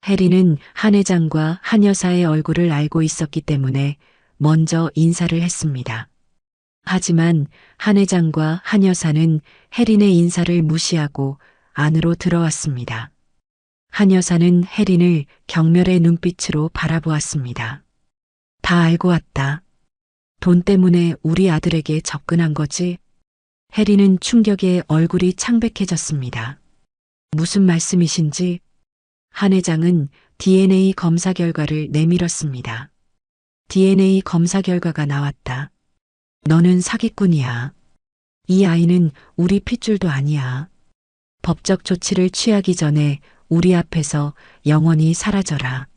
혜리는 한 회장과 한 여사의 얼굴을 알고 있었기 때문에 먼저 인사를 했습니다. 하지만 한 회장과 한 여사는 혜린의 인사를 무시하고 안으로 들어왔습니다. 한 여사는 혜린을 경멸의 눈빛으로 바라보았습니다. 다 알고 왔다. 돈 때문에 우리 아들에게 접근한 거지? 혜린은 충격에 얼굴이 창백해졌습니다. 무슨 말씀이신지? 한 회장은 DNA 검사 결과를 내밀었습니다. DNA 검사 결과가 나왔다. 너는 사기꾼이야. 이 아이는 우리 핏줄도 아니야. 법적 조치를 취하기 전에 우리 앞에서 영원히 사라져라.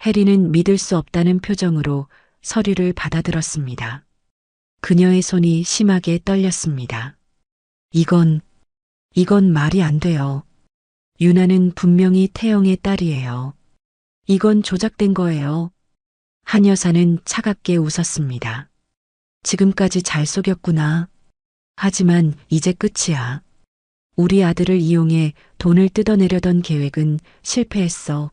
혜리는 믿을 수 없다는 표정으로 서류를 받아들었습니다. 그녀의 손이 심하게 떨렸습니다. 이건 말이 안 돼요. 유나는 분명히 태영의 딸이에요. 이건 조작된 거예요. 한 여사는 차갑게 웃었습니다. 지금까지 잘 속였구나. 하지만 이제 끝이야. 우리 아들을 이용해 돈을 뜯어내려던 계획은 실패했어.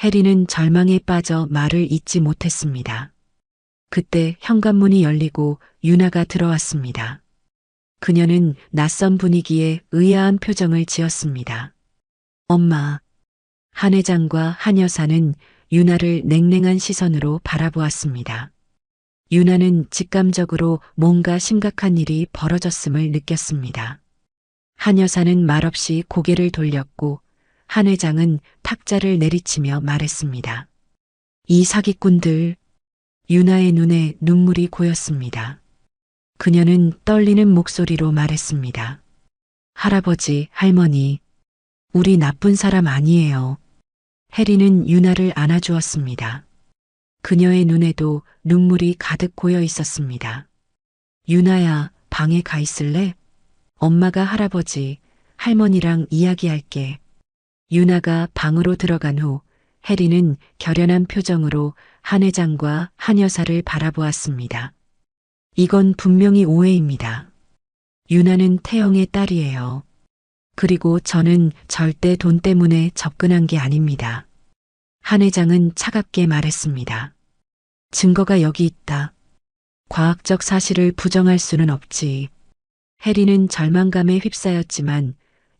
혜리는 절망에 빠져 말을 잇지 못했습니다. 그때 현관문이 열리고 유나가 들어왔습니다. 그녀는 낯선 분위기에 의아한 표정을 지었습니다. 엄마. 한 회장과 한 여사는 유나를 냉랭한 시선으로 바라보았습니다. 유나는 직감적으로 뭔가 심각한 일이 벌어졌음을 느꼈습니다. 한 여사는 말없이 고개를 돌렸고 한 회장은 탁자를 내리치며 말했습니다. 이 사기꾼들. 유나의 눈에 눈물이 고였습니다. 그녀는 떨리는 목소리로 말했습니다. 할아버지, 할머니, 우리 나쁜 사람 아니에요. 혜리는 유나를 안아주었습니다. 그녀의 눈에도 눈물이 가득 고여 있었습니다. 유나야, 방에 가 있을래? 엄마가 할아버지, 할머니랑 이야기할게. 유나가 방으로 들어간 후 혜리는 결연한 표정으로 한 회장과 한 여사를 바라보았습니다. 이건 분명히 오해입니다. 유나는 태영의 딸이에요. 그리고 저는 절대 돈 때문에 접근한 게 아닙니다. 한 회장은 차갑게 말했습니다. 증거가 여기 있다. 과학적 사실을 부정할 수는 없지. 해리는 절망감에 휩싸였지만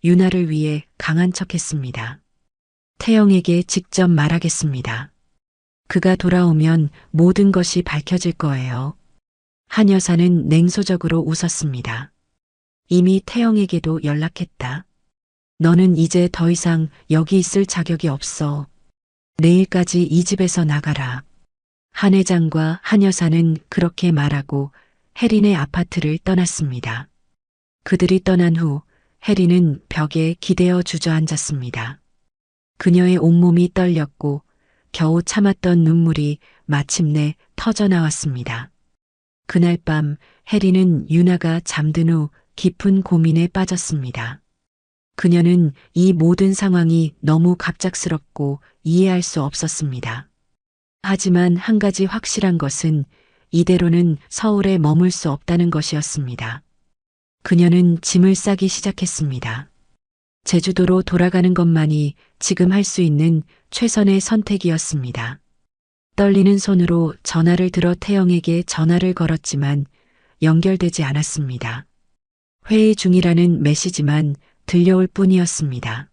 유나를 위해 강한 척했습니다. 태영에게 직접 말하겠습니다. 그가 돌아오면 모든 것이 밝혀질 거예요. 한 여사는 냉소적으로 웃었습니다. 이미 태영에게도 연락했다. 너는 이제 더 이상 여기 있을 자격이 없어. 내일까지 이 집에서 나가라. 한 회장과 한 여사는 그렇게 말하고 해린의 아파트를 떠났습니다. 그들이 떠난 후 해린은 벽에 기대어 주저앉았습니다. 그녀의 온몸이 떨렸고 겨우 참았던 눈물이 마침내 터져나왔습니다. 그날 밤 해린은 유나가 잠든 후 깊은 고민에 빠졌습니다. 그녀는 이 모든 상황이 너무 갑작스럽고 이해할 수 없었습니다. 하지만 한 가지 확실한 것은 이대로는 서울에 머물 수 없다는 것이었습니다. 그녀는 짐을 싸기 시작했습니다. 제주도로 돌아가는 것만이 지금 할 수 있는 최선의 선택이었습니다. 떨리는 손으로 전화를 들어 태영에게 전화를 걸었지만 연결되지 않았습니다. 회의 중이라는 메시지만 들려올 뿐이었습니다.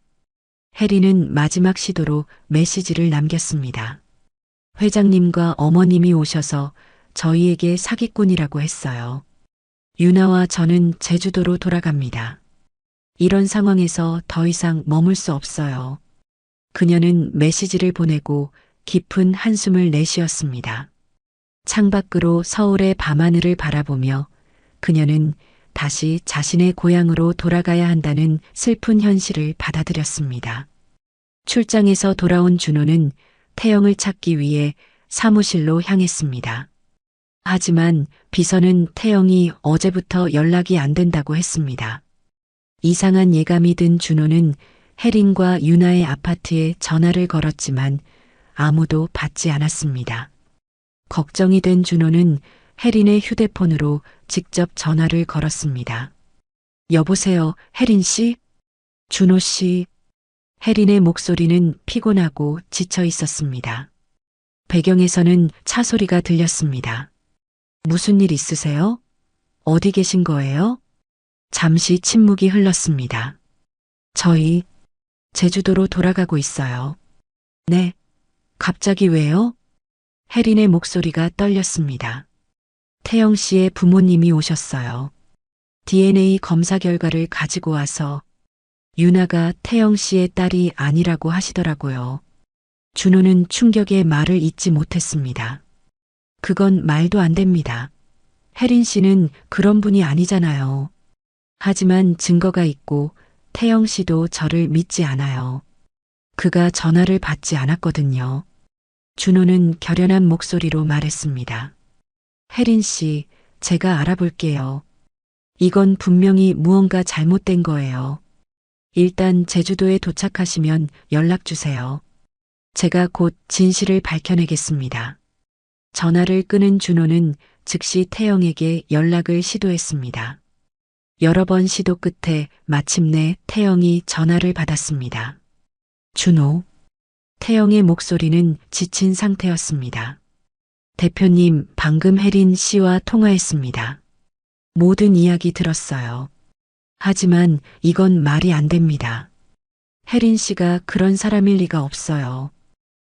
해리는 마지막 시도로 메시지를 남겼습니다. 회장님과 어머님이 오셔서 저희에게 사기꾼이라고 했어요. 유나와 저는 제주도로 돌아갑니다. 이런 상황에서 더 이상 머물 수 없어요. 그녀는 메시지를 보내고 깊은 한숨을 내쉬었습니다. 창밖으로 서울의 밤하늘을 바라보며 그녀는 다시 자신의 고향으로 돌아가야 한다는 슬픈 현실을 받아들였습니다. 출장에서 돌아온 준호는 태영을 찾기 위해 사무실로 향했습니다. 하지만 비서는 태영이 어제부터 연락이 안 된다고 했습니다. 이상한 예감이 든 준호는 혜린과 유나의 아파트에 전화를 걸었지만 아무도 받지 않았습니다. 걱정이 된 준호는 혜린의 휴대폰으로 직접 전화를 걸었습니다. 여보세요, 혜린 씨? 준호 씨. 혜린의 목소리는 피곤하고 지쳐 있었습니다. 배경에서는 차 소리가 들렸습니다. 무슨 일 있으세요? 어디 계신 거예요? 잠시 침묵이 흘렀습니다. 저희 제주도로 돌아가고 있어요. 네. 갑자기 왜요? 혜린의 목소리가 떨렸습니다. 태영 씨의 부모님이 오셨어요. DNA 검사 결과를 가지고 와서 유나가 태영 씨의 딸이 아니라고 하시더라고요. 준호는 충격에 말을 잇지 못했습니다. 그건 말도 안 됩니다. 혜린 씨는 그런 분이 아니잖아요. 하지만 증거가 있고 태영 씨도 저를 믿지 않아요. 그가 전화를 받지 않았거든요. 준호는 결연한 목소리로 말했습니다. 혜린 씨, 제가 알아볼게요. 이건 분명히 무언가 잘못된 거예요. 일단 제주도에 도착하시면 연락 주세요. 제가 곧 진실을 밝혀내겠습니다. 전화를 끊은 준호는 즉시 태영에게 연락을 시도했습니다. 여러 번 시도 끝에 마침내 태영이 전화를 받았습니다. 준호. 태영의 목소리는 지친 상태였습니다. 대표님, 방금 혜린 씨와 통화했습니다. 모든 이야기 들었어요. 하지만 이건 말이 안 됩니다. 혜린 씨가 그런 사람일 리가 없어요.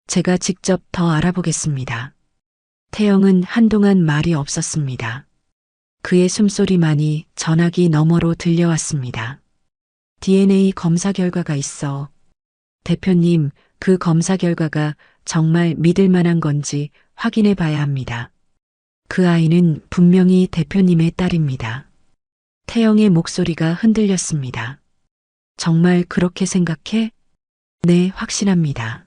제가 직접 더 알아보겠습니다. 태영은 한동안 말이 없었습니다. 그의 숨소리만이 전화기 너머로 들려왔습니다. DNA 검사 결과가 있어. 대표님, 그 검사 결과가 정말 믿을 만한 건지 확인해 봐야 합니다. 그 아이는 분명히 대표님의 딸입니다. 태영의 목소리가 흔들렸습니다. 정말 그렇게 생각해? 네, 확신합니다.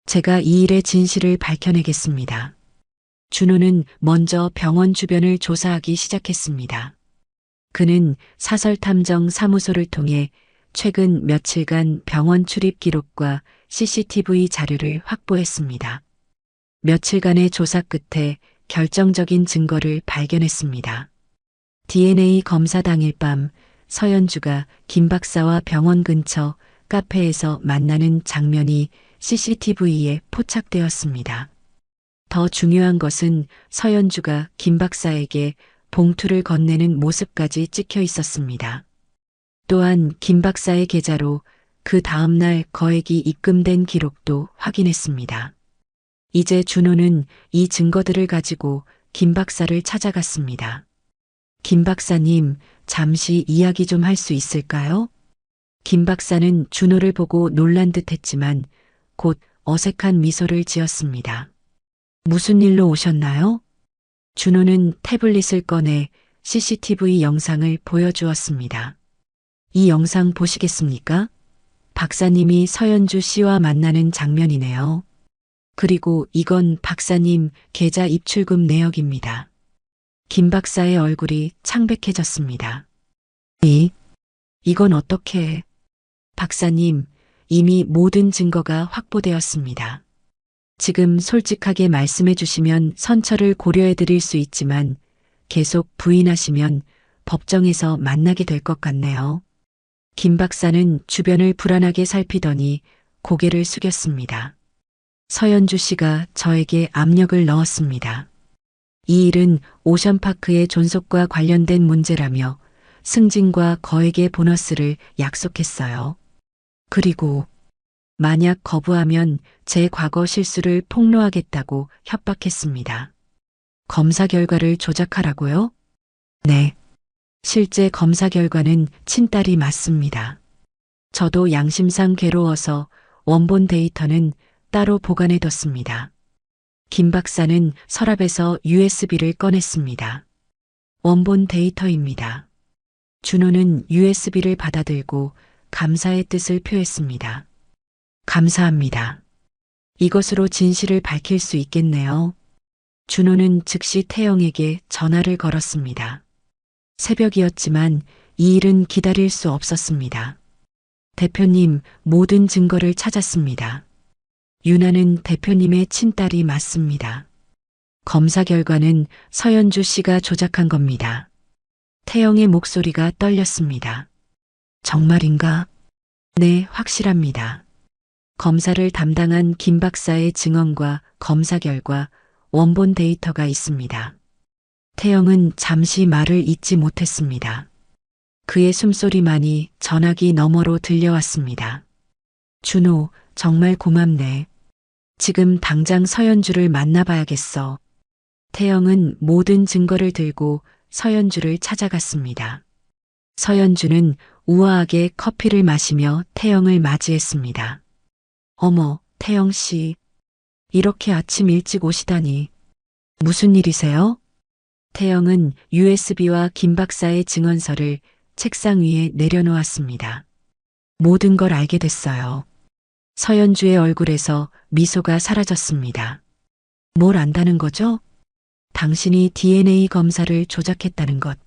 제가 이 일의 진실을 밝혀내겠습니다. 준호는 먼저 병원 주변을 조사하기 시작했습니다. 그는 사설탐정 사무소를 통해 최근 며칠간 병원 출입 기록과 CCTV 자료를 확보했습니다. 며칠간의 조사 끝에 결정적인 증거를 발견했습니다. DNA 검사 당일 밤 서연주가 김 박사와 병원 근처 카페에서 만나는 장면이 CCTV에 포착되었습니다. 더 중요한 것은 서연주가 김 박사에게 봉투를 건네는 모습까지 찍혀 있었습니다. 또한 김 박사의 계좌로 그 다음날 거액이 입금된 기록도 확인했습니다. 이제 준호는 이 증거들을 가지고 김 박사를 찾아갔습니다. 김 박사님, 잠시 이야기 좀 할 수 있을까요? 김 박사는 준호를 보고 놀란 듯 했지만 곧 어색한 미소를 지었습니다. 무슨 일로 오셨나요? 준호는 태블릿을 꺼내 CCTV 영상을 보여주었습니다. 이 영상 보시겠습니까? 박사님이 서연주 씨와 만나는 장면이네요. 그리고 이건 박사님 계좌 입출금 내역입니다. 김 박사의 얼굴이 창백해졌습니다. 이건 어떻게... 박사님, 이미 모든 증거가 확보되었습니다. 지금 솔직하게 말씀해 주시면 선처를 고려해 드릴 수 있지만 계속 부인하시면 법정에서 만나게 될 것 같네요. 김 박사는 주변을 불안하게 살피더니 고개를 숙였습니다. 서연주 씨가 저에게 압력을 넣었습니다. 이 일은 오션파크의 존속과 관련된 문제라며 승진과 거액의 보너스를 약속했어요. 그리고 만약 거부하면 제 과거 실수를 폭로하겠다고 협박했습니다. 검사 결과를 조작하라고요? 네. 실제 검사 결과는 친딸이 맞습니다. 저도 양심상 괴로워서 원본 데이터는 따로 보관해뒀습니다. 김 박사는 서랍에서 USB를 꺼냈습니다. 원본 데이터입니다. 준호는 USB를 받아들고 감사의 뜻을 표했습니다. 감사합니다. 이것으로 진실을 밝힐 수 있겠네요. 준호는 즉시 태영에게 전화를 걸었습니다. 새벽이었지만 이 일은 기다릴 수 없었습니다. 대표님, 모든 증거를 찾았습니다. 유나는 대표님의 친딸이 맞습니다. 검사 결과는 서연주 씨가 조작한 겁니다. 태영의 목소리가 떨렸습니다. 정말인가? 네, 확실합니다. 검사를 담당한 김 박사의 증언과 검사 결과, 원본 데이터가 있습니다. 태영은 잠시 말을 잇지 못했습니다. 그의 숨소리만이 전화기 너머로 들려왔습니다. 준호, 정말 고맙네. 지금 당장 서연주를 만나봐야겠어. 태영은 모든 증거를 들고 서연주를 찾아갔습니다. 서연주는 우아하게 커피를 마시며 태영을 맞이했습니다. 어머, 태영 씨. 이렇게 아침 일찍 오시다니. 무슨 일이세요? 태영은 USB와 김 박사의 증언서를 책상 위에 내려놓았습니다. 모든 걸 알게 됐어요. 서연주의 얼굴에서 미소가 사라졌습니다. 뭘 안다는 거죠? 당신이 DNA 검사를 조작했다는 것.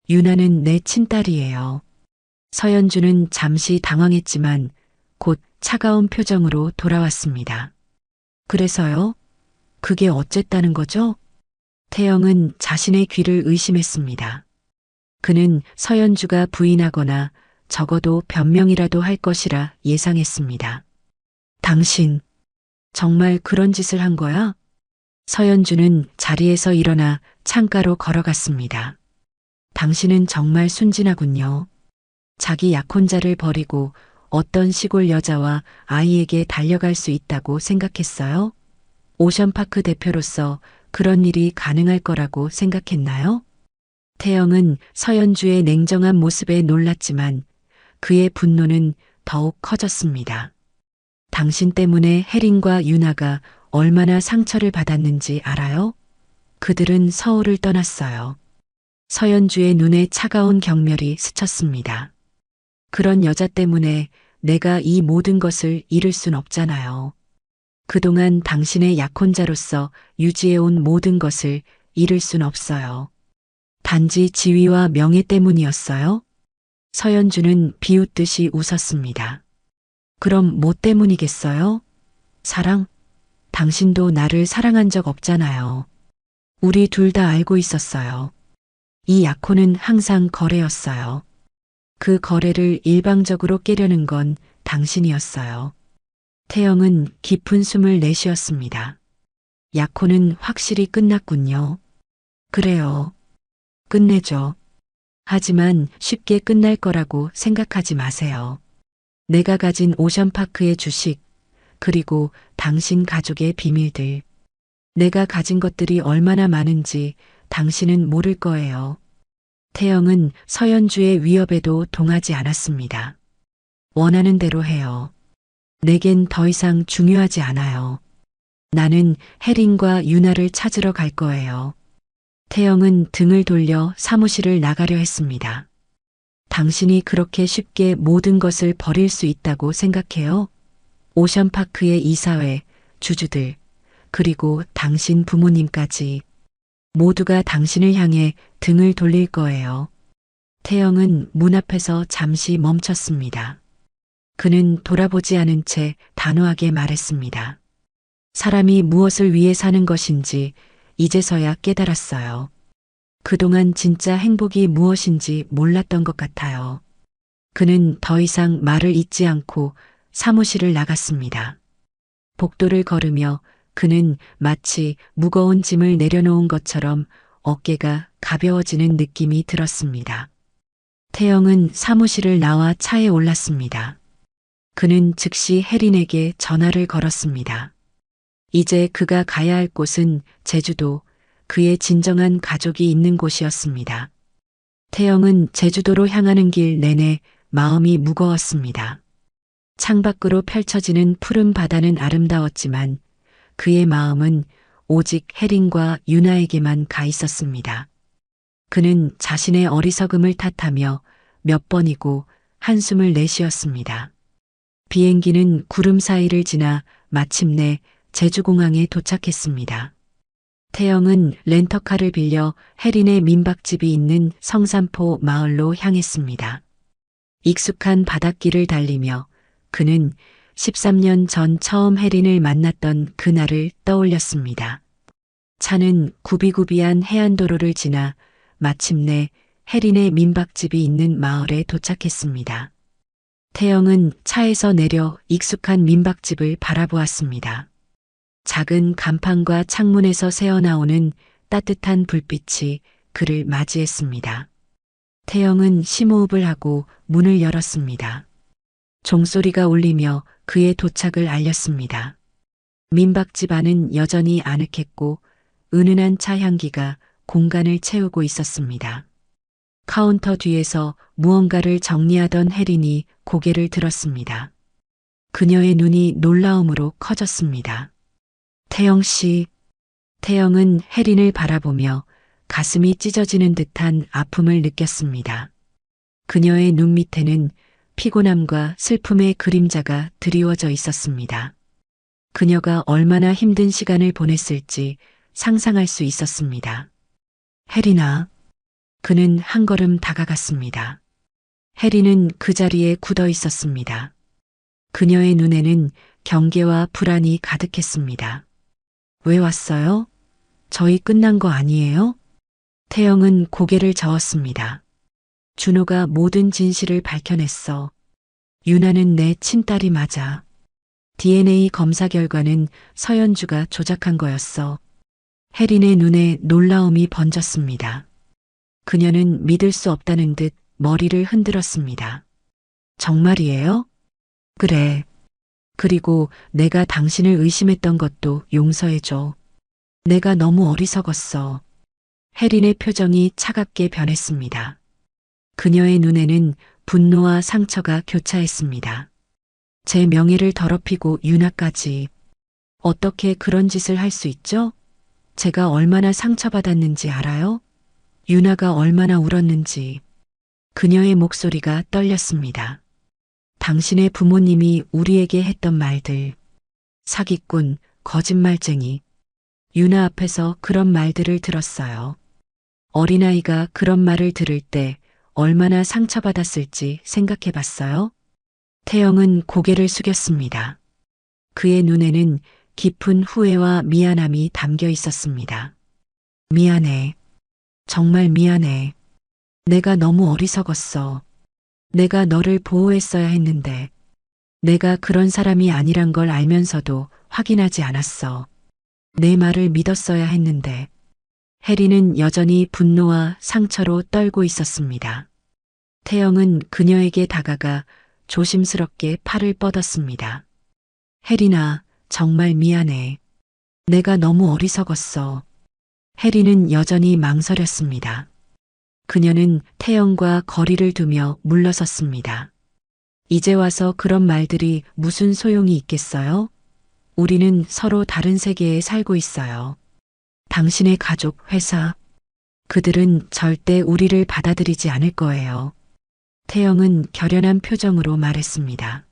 유나는 내 친딸이에요. 서연주는 잠시 당황했지만 곧 차가운 표정으로 돌아왔습니다. 그래서요? 그게 어쨌다는 거죠? 태영은 자신의 귀를 의심했습니다. 그는 서연주가 부인하거나 적어도 변명이라도 할 것이라 예상했습니다. 당신, 정말 그런 짓을 한 거야? 서연주는 자리에서 일어나 창가로 걸어갔습니다. 당신은 정말 순진하군요. 자기 약혼자를 버리고 어떤 시골 여자와 아이에게 달려갈 수 있다고 생각했어요? 오션파크 대표로서 그런 일이 가능할 거라고 생각했나요? 태영은 서연주의 냉정한 모습에 놀랐지만 그의 분노는 더욱 커졌습니다. 당신 때문에 혜린과 유나가 얼마나 상처를 받았는지 알아요? 그들은 서울을 떠났어요. 서연주의 눈에 차가운 경멸이 스쳤습니다. 그런 여자 때문에 내가 이 모든 것을 잃을 순 없잖아요. 그동안 당신의 약혼자로서 유지해온 모든 것을 잃을 순 없어요. 단지 지위와 명예 때문이었어요? 서연주는 비웃듯이 웃었습니다. 그럼 뭐 때문이겠어요? 사랑? 당신도 나를 사랑한 적 없잖아요. 우리 둘 다 알고 있었어요. 이 약혼은 항상 거래였어요. 그 거래를 일방적으로 깨려는 건 당신이었어요. 태영은 깊은 숨을 내쉬었습니다. 약혼은 확실히 끝났군요. 그래요. 끝내죠. 하지만 쉽게 끝날 거라고 생각하지 마세요. 내가 가진 오션파크의 주식, 그리고 당신 가족의 비밀들. 내가 가진 것들이 얼마나 많은지 당신은 모를 거예요. 태영은 서연주의 위협에도 동하지 않았습니다. 원하는 대로 해요. 내겐 더 이상 중요하지 않아요. 나는 혜린과 유나를 찾으러 갈 거예요. 태영은 등을 돌려 사무실을 나가려 했습니다. 당신이 그렇게 쉽게 모든 것을 버릴 수 있다고 생각해요? 오션파크의 이사회, 주주들, 그리고 당신 부모님까지 모두가 당신을 향해 등을 돌릴 거예요. 태영은 문 앞에서 잠시 멈췄습니다. 그는 돌아보지 않은 채 단호하게 말했습니다. 사람이 무엇을 위해 사는 것인지 이제서야 깨달았어요. 그동안 진짜 행복이 무엇인지 몰랐던 것 같아요. 그는 더 이상 말을 잇지 않고 사무실을 나갔습니다. 복도를 걸으며 그는 마치 무거운 짐을 내려놓은 것처럼 어깨가 가벼워지는 느낌이 들었습니다. 태영은 사무실을 나와 차에 올랐습니다. 그는 즉시 혜린에게 전화를 걸었습니다. 이제 그가 가야 할 곳은 제주도, 그의 진정한 가족이 있는 곳이었습니다. 태영은 제주도로 향하는 길 내내 마음이 무거웠습니다. 창밖으로 펼쳐지는 푸른 바다는 아름다웠지만 그의 마음은 오직 혜린과 유나에게만 가 있었습니다. 그는 자신의 어리석음을 탓하며 몇 번이고 한숨을 내쉬었습니다. 비행기는 구름 사이를 지나 마침내 제주공항에 도착했습니다. 태영은 렌터카를 빌려 혜린의 민박집이 있는 성산포 마을로 향했습니다. 익숙한 바닷길을 달리며 그는 13년 전 처음 혜린을 만났던 그날을 떠올렸습니다. 차는 구비구비한 해안도로를 지나 마침내 혜린의 민박집이 있는 마을에 도착했습니다. 태영은 차에서 내려 익숙한 민박집을 바라보았습니다. 작은 간판과 창문에서 새어나오는 따뜻한 불빛이 그를 맞이했습니다. 태영은 심호흡을 하고 문을 열었습니다. 종소리가 울리며 그의 도착을 알렸습니다. 민박집 안은 여전히 아늑했고 은은한 차 향기가 공간을 채우고 있었습니다. 카운터 뒤에서 무언가를 정리하던 혜린이 고개를 들었습니다. 그녀의 눈이 놀라움으로 커졌습니다. 태영 씨. 태영은 혜린을 바라보며 가슴이 찢어지는 듯한 아픔을 느꼈습니다. 그녀의 눈 밑에는 피곤함과 슬픔의 그림자가 드리워져 있었습니다. 그녀가 얼마나 힘든 시간을 보냈을지 상상할 수 있었습니다. 혜린아. 그는 한 걸음 다가갔습니다. 혜린은 그 자리에 굳어 있었습니다. 그녀의 눈에는 경계와 불안이 가득했습니다. 왜 왔어요? 저희 끝난 거 아니에요? 태영은 고개를 저었습니다. 준호가 모든 진실을 밝혀냈어. 유나는 내 친딸이 맞아. DNA 검사 결과는 서연주가 조작한 거였어. 혜린의 눈에 놀라움이 번졌습니다. 그녀는 믿을 수 없다는 듯 머리를 흔들었습니다. 정말이에요? 그래. 그리고 내가 당신을 의심했던 것도 용서해줘. 내가 너무 어리석었어. 혜린의 표정이 차갑게 변했습니다. 그녀의 눈에는 분노와 상처가 교차했습니다. 제 명예를 더럽히고 유나까지. 어떻게 그런 짓을 할 수 있죠? 제가 얼마나 상처받았는지 알아요? 유나가 얼마나 울었는지. 그녀의 목소리가 떨렸습니다. 당신의 부모님이 우리에게 했던 말들. 사기꾼, 거짓말쟁이. 유나 앞에서 그런 말들을 들었어요. 어린아이가 그런 말을 들을 때 얼마나 상처받았을지 생각해 봤어요? 태영은 고개를 숙였습니다. 그의 눈에는 깊은 후회와 미안함이 담겨 있었습니다. 미안해. 정말 미안해. 내가 너무 어리석었어. 내가 너를 보호했어야 했는데, 내가 그런 사람이 아니란 걸 알면서도 확인하지 않았어. 내 말을 믿었어야 했는데, 해리는 여전히 분노와 상처로 떨고 있었습니다. 태영은 그녀에게 다가가 조심스럽게 팔을 뻗었습니다. 해리나, 정말 미안해. 내가 너무 어리석었어. 해리는 여전히 망설였습니다. 그녀는 태영과 거리를 두며 물러섰습니다. 이제 와서 그런 말들이 무슨 소용이 있겠어요? 우리는 서로 다른 세계에 살고 있어요. 당신의 가족, 회사, 그들은 절대 우리를 받아들이지 않을 거예요. 태영은 결연한 표정으로 말했습니다.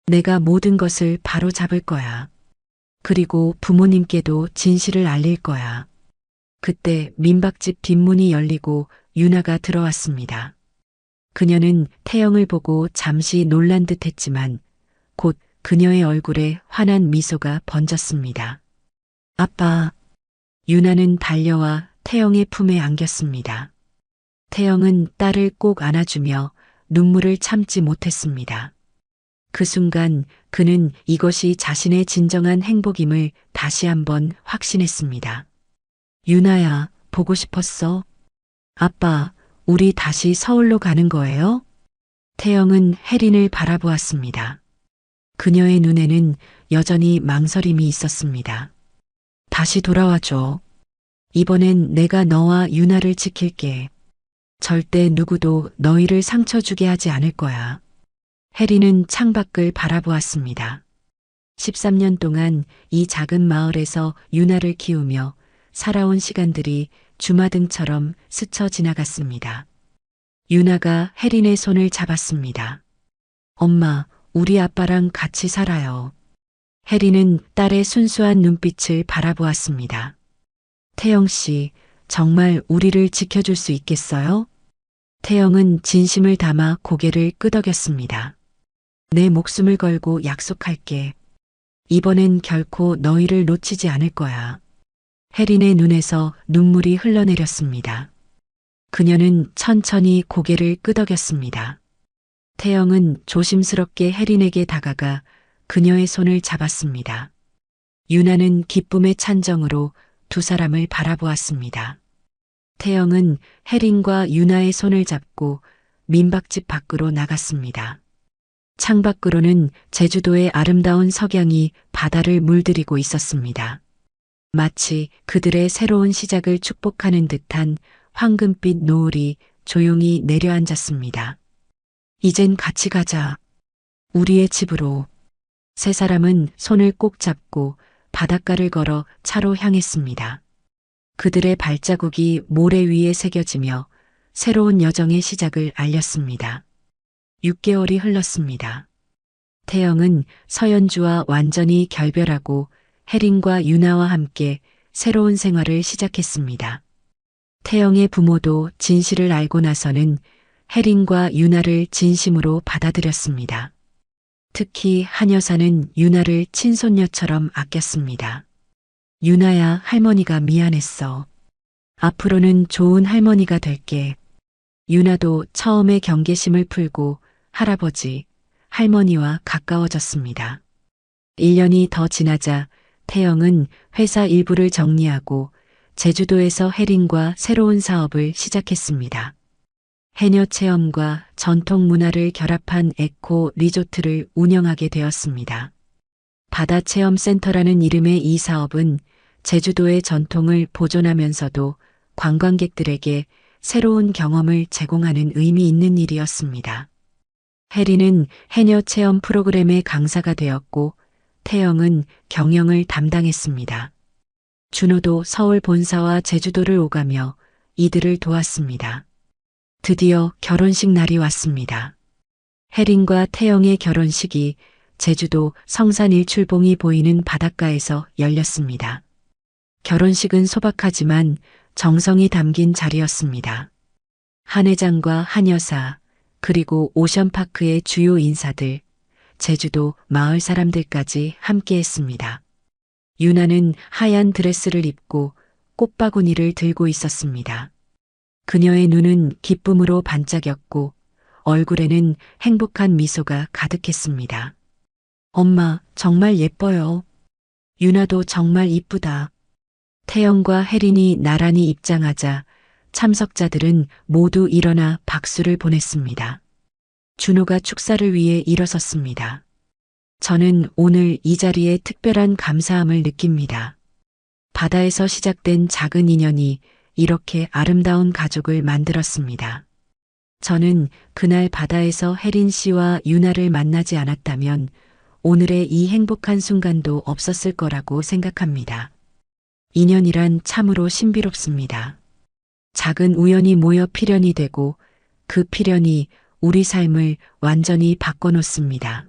내가 모든 것을 바로 잡을 거야. 그리고 부모님께도 진실을 알릴 거야. 그때 민박집 뒷문이 열리고 유나가 들어왔습니다. 그녀는 태영을 보고 잠시 놀란 듯 했지만 곧 그녀의 얼굴에 환한 미소가 번졌습니다. 아빠, 유나는 달려와 태영의 품에 안겼습니다. 태영은 딸을 꼭 안아주며 눈물을 참지 못했습니다. 그 순간 그는 이것이 자신의 진정한 행복임을 다시 한번 확신했습니다. 유나야, 보고 싶었어? 아빠, 우리 다시 서울로 가는 거예요? 태영은 혜린을 바라보았습니다. 그녀의 눈에는 여전히 망설임이 있었습니다. 다시 돌아와줘. 이번엔 내가 너와 유나를 지킬게. 절대 누구도 너희를 상처 주게 하지 않을 거야. 혜린은 창밖을 바라보았습니다. 13년 동안 이 작은 마을에서 유나를 키우며 살아온 시간들이 주마등처럼 스쳐 지나갔습니다. 유나가 혜린의 손을 잡았습니다. 엄마, 우리 아빠랑 같이 살아요. 혜린은 딸의 순수한 눈빛을 바라보았습니다. 태영 씨, 정말 우리를 지켜줄 수 있겠어요? 태영은 진심을 담아 고개를 끄덕였습니다. 내 목숨을 걸고 약속할게. 이번엔 결코 너희를 놓치지 않을 거야. 혜린의 눈에서 눈물이 흘러내렸습니다. 그녀는 천천히 고개를 끄덕였습니다. 태영은 조심스럽게 혜린에게 다가가 그녀의 손을 잡았습니다. 유나는 기쁨의 찬정으로 두 사람을 바라보았습니다. 태영은 혜린과 유나의 손을 잡고 민박집 밖으로 나갔습니다. 창밖으로는 제주도의 아름다운 석양이 바다를 물들이고 있었습니다. 마치 그들의 새로운 시작을 축복하는 듯한 황금빛 노을이 조용히 내려앉았습니다. 이젠 같이 가자. 우리의 집으로. 세 사람은 손을 꼭 잡고 바닷가를 걸어 차로 향했습니다. 그들의 발자국이 모래 위에 새겨지며 새로운 여정의 시작을 알렸습니다. 6개월이 흘렀습니다. 태영은 서연주와 완전히 결별하고 혜린과 유나와 함께 새로운 생활을 시작했습니다. 태영의 부모도 진실을 알고 나서는 혜린과 유나를 진심으로 받아들였습니다. 특히 한 여사는 유나를 친손녀처럼 아꼈습니다. 유나야, 할머니가 미안했어. 앞으로는 좋은 할머니가 될게. 유나도 처음에 경계심을 풀고 할아버지, 할머니와 가까워졌습니다. 1년이 더 지나자 태영은 회사 일부를 정리하고 제주도에서 혜린과 새로운 사업을 시작했습니다. 해녀 체험과 전통 문화를 결합한 에코 리조트를 운영하게 되었습니다. 바다 체험 센터라는 이름의 이 사업은 제주도의 전통을 보존하면서도 관광객들에게 새로운 경험을 제공하는 의미 있는 일이었습니다. 혜린은 해녀 체험 프로그램의 강사가 되었고 태영은 경영을 담당했습니다. 준호도 서울 본사와 제주도를 오가며 이들을 도왔습니다. 드디어 결혼식 날이 왔습니다. 혜린과 태영의 결혼식이 제주도 성산 일출봉이 보이는 바닷가에서 열렸습니다. 결혼식은 소박하지만 정성이 담긴 자리였습니다. 한 회장과 한 여사, 그리고 오션파크의 주요 인사들, 제주도 마을 사람들까지 함께했습니다. 유나는 하얀 드레스를 입고 꽃바구니를 들고 있었습니다. 그녀의 눈은 기쁨으로 반짝였고 얼굴에는 행복한 미소가 가득했습니다. 엄마, 정말 예뻐요. 유나도 정말 이쁘다. 태영과 혜린이 나란히 입장하자 참석자들은 모두 일어나 박수를 보냈습니다. 준호가 축사를 위해 일어섰습니다. 저는 오늘 이 자리에 특별한 감사함을 느낍니다. 바다에서 시작된 작은 인연이 이렇게 아름다운 가족을 만들었습니다. 저는 그날 바다에서 혜린 씨와 유나를 만나지 않았다면 오늘의 이 행복한 순간도 없었을 거라고 생각합니다. 인연이란 참으로 신비롭습니다. 작은 우연이 모여 필연이 되고 그 필연이 우리 삶을 완전히 바꿔놓습니다.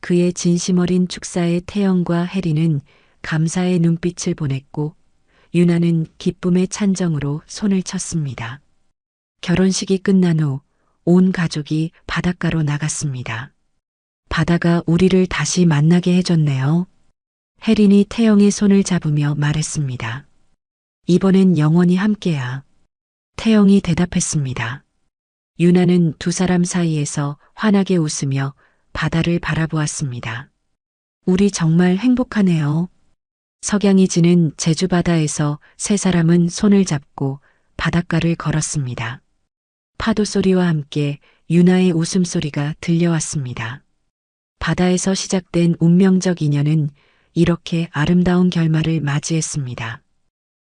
그의 진심 어린 축사에 태영과 혜린은 감사의 눈빛을 보냈고 유나는 기쁨의 찬정으로 손을 쳤습니다. 결혼식이 끝난 후 온 가족이 바닷가로 나갔습니다. 바다가 우리를 다시 만나게 해줬네요. 혜린이 태영의 손을 잡으며 말했습니다. 이번엔 영원히 함께야. 태영이 대답했습니다. 유나는 두 사람 사이에서 환하게 웃으며 바다를 바라보았습니다. 우리 정말 행복하네요. 석양이 지는 제주 바다에서 세 사람은 손을 잡고 바닷가를 걸었습니다. 파도 소리와 함께 유나의 웃음소리가 들려왔습니다. 바다에서 시작된 운명적 인연은 이렇게 아름다운 결말을 맞이했습니다.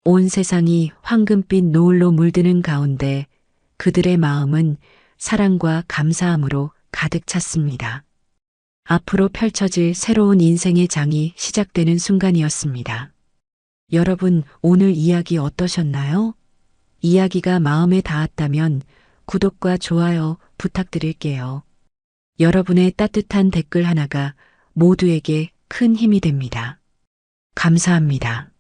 온 세상이 황금빛 노을로 물드는 가운데 그들의 마음은 사랑과 감사함으로 가득 찼습니다. 앞으로 펼쳐질 새로운 인생의 장이 시작되는 순간이었습니다. 여러분, 오늘 이야기 어떠셨나요? 이야기가 마음에 닿았다면 구독과 좋아요 부탁드릴게요. 여러분의 따뜻한 댓글 하나가 모두에게 큰 힘이 됩니다. 감사합니다.